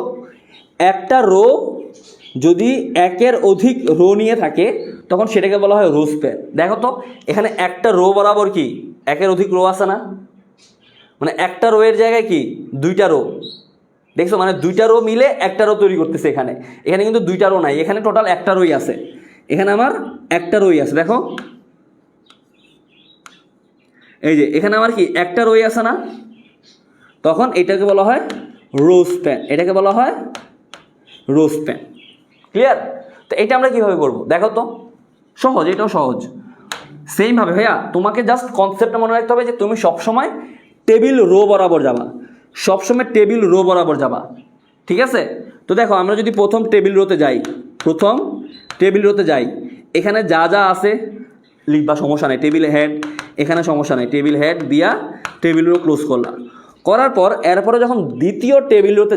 [SPEAKER 1] একটা রো যদি একের অধিক রো নিয়ে থাকে তখন সেটাকে বলা হয় রোজ প্যান। দেখো তো এখানে একটা রো বরাবর কি একের অধিক রো আছে না? মানে একটা রো এর জায়গায় কি দুইটা রো, দেখছো? মানে দুইটা রো মিলে একটা রো তৈরি করতেছে। এখানে কিন্তু দুইটা রো নাই, এখানে টোটাল একটা রোই আছে। এখানে আমার একটা রোই আছে, দেখো এই যে এখানে আমার কি একটা রোই আছে না? তখন এটাকে বলা হয় রো স্প্যান, এটাকে বলা হয় রো স্প্যান। ক্লিয়ার? তো এটা আমরা কীভাবে করবো দেখো তো, সহজ, এটাও সহজ। সেইমভাবে ভাইয়া তোমাকে জাস্ট কনসেপ্টটা মনে রাখতে হবে যে তুমি সবসময় টেবিল রো বরাবর যাবা, সবসময় টেবিল রো বরাবর যাবা, ঠিক আছে? তো দেখো আমরা যদি প্রথম টেবিল রোতে যাই, এখানে যা যা আছে লিখবা, সমস্যা নেই। টেবিল হেড, এখানে সমস্যা নেই, টেবিল হেড দিয়া টেবিল রো ক্লোজ করার পর এরপরে যখন দ্বিতীয় টেবিল রোতে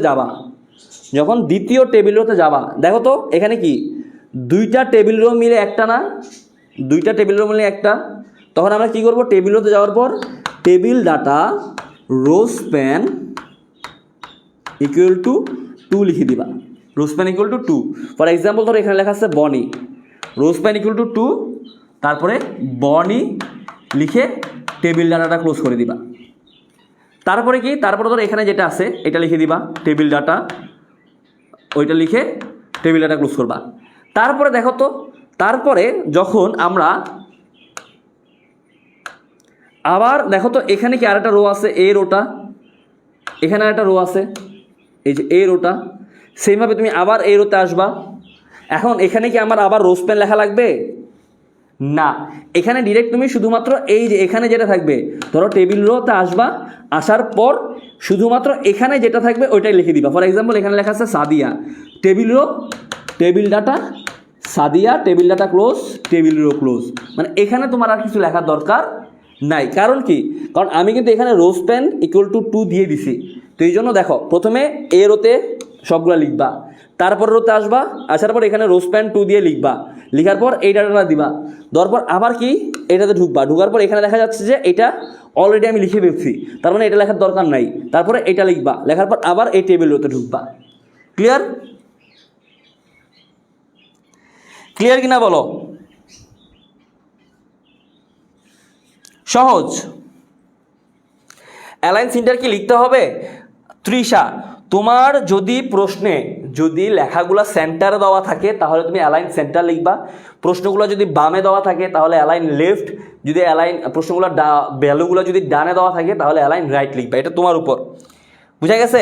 [SPEAKER 1] যাবা, দেখো তো এখানে কি দুইটা টেবিল রো মিলে একটা না, দুইটা টেবিল রো মিলে একটা। তখন আমরা কি করব, টেবিল রোতে যাওয়ার পর table data rho span equal to 2 লিখে দিবা, rho span equal to 2। For example ধরো এখানে লেখা আছে বনি, রো স্প্যান ইকুয়াল টু 2, তারপরে বনি লিখে টেবিল ডাটাটা ক্লোজ করে দিবা। তারপরে কি, তারপরে ধরো এখানে যেটা আছে এটা লিখে দিবা, টেবিল ডাটা, ওইটা লিখে টেবিল ডাটা ক্লোজ করবা। তারপরে দেখো তো, তারপরে যখন আমরা আবার দেখো তো এখানে কি আরেকটা রো আছে, এ রোটা, এখানে আরেকটা রো আছে, এই যে এ রোটা। সেইভাবে তুমি আবার এই রোতে আসবা। এখন এখানে কি আমার আবার রো স্প্যান লেখা লাগবে? না, এখানে ডিরেক্ট তুমি শুধুমাত্র এই যে এখানে যেটা থাকবে, ধরো টেবিল রোতে আসবা, আসার পর শুধুমাত্র এখানে যেটা থাকবে ওইটাই লিখে দিবা। ফর এক্সাম্পল এখানে লেখা আছে Sadia, table row, table data, Sadia, table data close, table row close. মানে এখানে তোমার আর কিছু লেখার দরকার নাই। কারণ কি, কারণ আমি কিন্তু এখানে রো স্প্যান ইকুয়াল টু 2 দিয়ে দিছি। তো এই জন্য দেখো প্রথমে এ রোতে সবগুলো লিখবা, তারপর রোতে আসবা, আসার পর এখানে রো স্প্যান 2 দিয়ে লিখবা, লিখার পর এই ডাটাটা দিবা, দেওয়ার পর আবার কি এটাতে ঢুকার পর এখানে দেখা যাচ্ছে যে এটা অলরেডি আমি লিখে ফেলছি, তার মানে এটা লেখার দরকার নাই। তারপরে এটা লিখবা, লেখার পর আবার এই টেবিল রোতে ঢুকবা। ক্লিয়ার? ক্লিয়ার কিনা বলো? সহজ। অ্যালাইন সিন্টার কি লিখতে হবে? তৃষা, তোমার যদি প্রশ্নে যদি লেখাগুলো সেন্টারে দেওয়া থাকে তাহলে তুমি অ্যালাইন সেন্টার লিখবা, প্রশ্নগুলো যদি বামে দেওয়া থাকে তাহলে অ্যালাইন লেফট, যদি অ্যালাইন প্রশ্নগুলো ভ্যালুগুলো যদি ডানে দেওয়া থাকে তাহলে অ্যালাইন রাইট লিখবা। এটা তোমার উপর। বুঝা গেছে?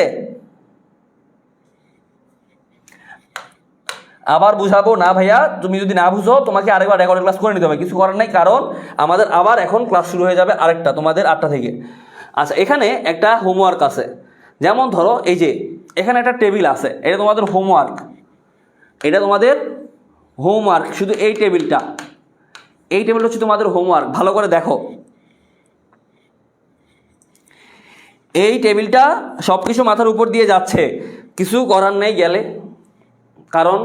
[SPEAKER 1] আবার বুঝাবো না ভাইয়া, তুমি যদি না বুঝো তোমাকে আরেকবার রেকর্ডের ক্লাস করে নিতে হবে, কিছু করার নাই। কারণ আমাদের আবার এখন ক্লাস শুরু হয়ে যাবে আরেকটা, তোমাদের 8টা থেকে। আচ্ছা, এখানে একটা হোমওয়ার্ক আছে। যেমন ধরো এই যে এখানে একটা টেবিল আছে, এটা তোমাদের হোমওয়ার্ক, এটা তোমাদের হোমওয়ার্ক। শুধু এই টেবিলটা হচ্ছে তোমাদের হোমওয়ার্ক। ভালো করে দেখো, এই টেবিলটা সব কিছু মাথার উপর দিয়ে যাচ্ছে, কিছু করার নেই গেলে। কারণ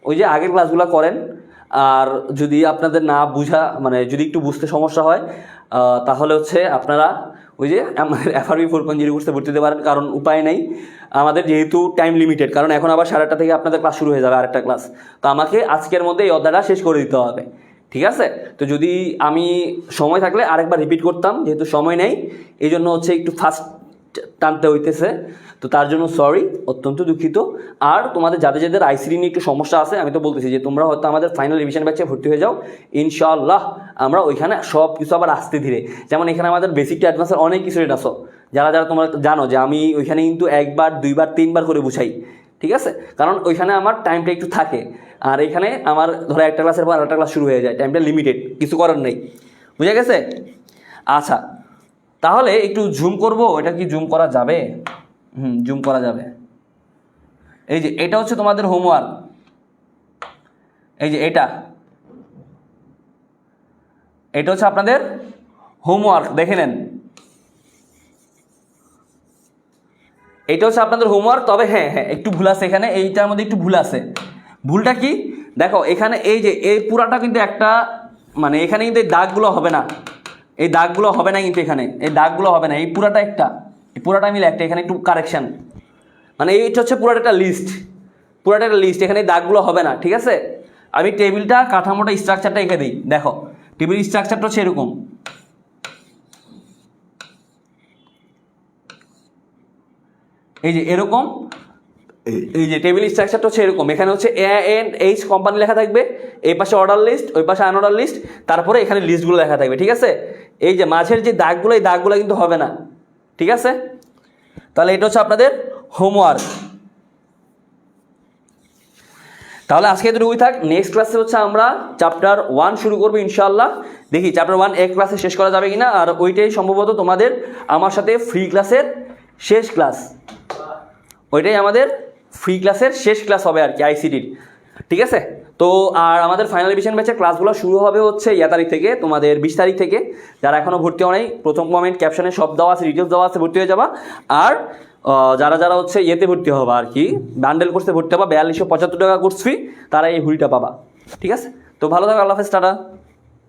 [SPEAKER 1] ওই যে আগের ক্লাসগুলো করেন, আর যদি আপনাদের না বুঝা মানে যদি একটু বুঝতে সমস্যা হয় তাহলে হচ্ছে আপনারা ওই যে আমাদের FRB 4.0 কোর্সে ভর্তি দিতে পারেন। কারণ উপায় নেই, আমাদের যেহেতু টাইম লিমিটেড, কারণ এখন আবার 8:30 থেকে আপনাদের ক্লাস শুরু হয়ে যাবে, আরেকটা ক্লাস। তো আমাকে আজকের মধ্যে এই অধ্যায়টা শেষ করে দিতে হবে, ঠিক আছে? তো যদি আমি সময় থাকলে আরেকবার রিপিট করতাম, যেহেতু সময় নেই এই জন্য হচ্ছে একটু ফাস্ট টানতে হইতেছে, তো তার জন্য সরি, অত্যন্ত দুঃখিত। আর তোমাদের যাদের যাদের আইসিডি নিয়ে একটু সমস্যা আছে, আমি তো বলতেছি যে তোমরা হয়তো আমাদের ফাইনাল রিভিশন ব্যাচে ভর্তি হয়ে যাও, ইনশাআল্লাহ আমরা ওইখানে সব কিছু আবার আস্তে ধীরে, যেমন এখানে আমাদের বেসিক টু অ্যাডভান্সের অনেক কিছু রেট আসো, যারা যারা তোমরা জানো যে আমি ওইখানে কিন্তু 1বার 2বার 3বার করে বুঝাই, ঠিক আছে? কারণ ওইখানে আমার টাইমটা একটু থাকে, আর এখানে আমার ধরো একটা ক্লাসের পর আরেকটা ক্লাস শুরু হয়ে যায়, টাইমটা লিমিটেড, কিছু করার নেই। বুঝা গেছে? আচ্ছা, তাহলে একটু জুম করব, এটা কি জুম করা যাবে? জুম করা যাবে। এই যে এটা হচ্ছে তোমাদের হোমওয়ার্ক, এই যে এটা হচ্ছে আপনাদের হোমওয়ার্ক, দেখে নেন। এটা হচ্ছে আপনাদের হোমওয়ার্ক। তবে হ্যাঁ একটু ভুল আছে এখানে, এইটার মধ্যে একটু ভুল আছে। ভুলটা কি দেখো, এখানে এই যে এই পুরাটা কিন্তু একটা মানে এখানে কিন্তু এই দাগগুলো হবে না, এই দাগগুলো হবে না, কিন্তু এখানে এই দাগগুলো হবে না, এই পুরাটা একটা, এই পুরাটা মিলে একটা, এখানে একটু কারেকশান, মানে এইটা হচ্ছে পুরাটা একটা লিস্ট, এখানে দাগগুলো হবে না, ঠিক আছে? আমি টেবিলটা কাঠামোটা স্ট্রাকচারটা এঁকে দিই। দেখো টেবিল স্ট্রাকচারটা হচ্ছে এরকম, এই যে এরকম, এই যে টেবিল স্ট্রাকচারটা হচ্ছে এরকম। এখানে হচ্ছে A&H কোম্পানি লেখা থাকবে, এই পাশে অর্ডার লিস্ট, ওই পাশে আনঅর্ডার লিস্ট, তারপরে এখানে লিস্টগুলো লেখা থাকবে, ঠিক আছে? এই যে মাঝের যে দাগগুলো, এই দাগগুলো কিন্তু হবে না, ঠিক আছে? তাহলে এটা হচ্ছে আপনাদের হোমওয়ার্ক। তাহলে আজকে এতটুকুই থাক। নেক্সট ক্লাসে হচ্ছে আমরা চ্যাপ্টার 1 শুরু করবো ইনশাআল্লাহ। দেখি চ্যাপ্টার 1 এক ক্লাসে শেষ করা যাবে কিনা, আর ওইটাই সম্ভবত তোমাদের আমার সাথে ফ্রি ক্লাসের শেষ ক্লাস, ওইটাই আমাদের ফ্রি ক্লাসের শেষ ক্লাস হবে আর কি আইসিটির। ঠিক আছে, তো আর আমাদের ফাইনাল রিভিশন ব্যাচের ক্লাসগুলো শুরু হবে হচ্ছে তারিখ থেকে, তোমাদের 20 তারিখ থেকে। যারা এখনও ভর্তি হয় নাই, প্রথম কমেন্ট ক্যাপশনে সব দেওয়া আছে, ডিটেলস দেওয়া আছে, ভর্তি হয়ে যাবা। আর যারা যারা হচ্ছে ভর্তি হবা আর কি, বান্ডেল কোর্সে ভর্তি হবা, 4275 টাকা কোর্স ফি, তারা এই হুডিটা পাবা। ঠিক আছে, তো ভালো থাকো, আল্লাহ হাফেজ, টাটা।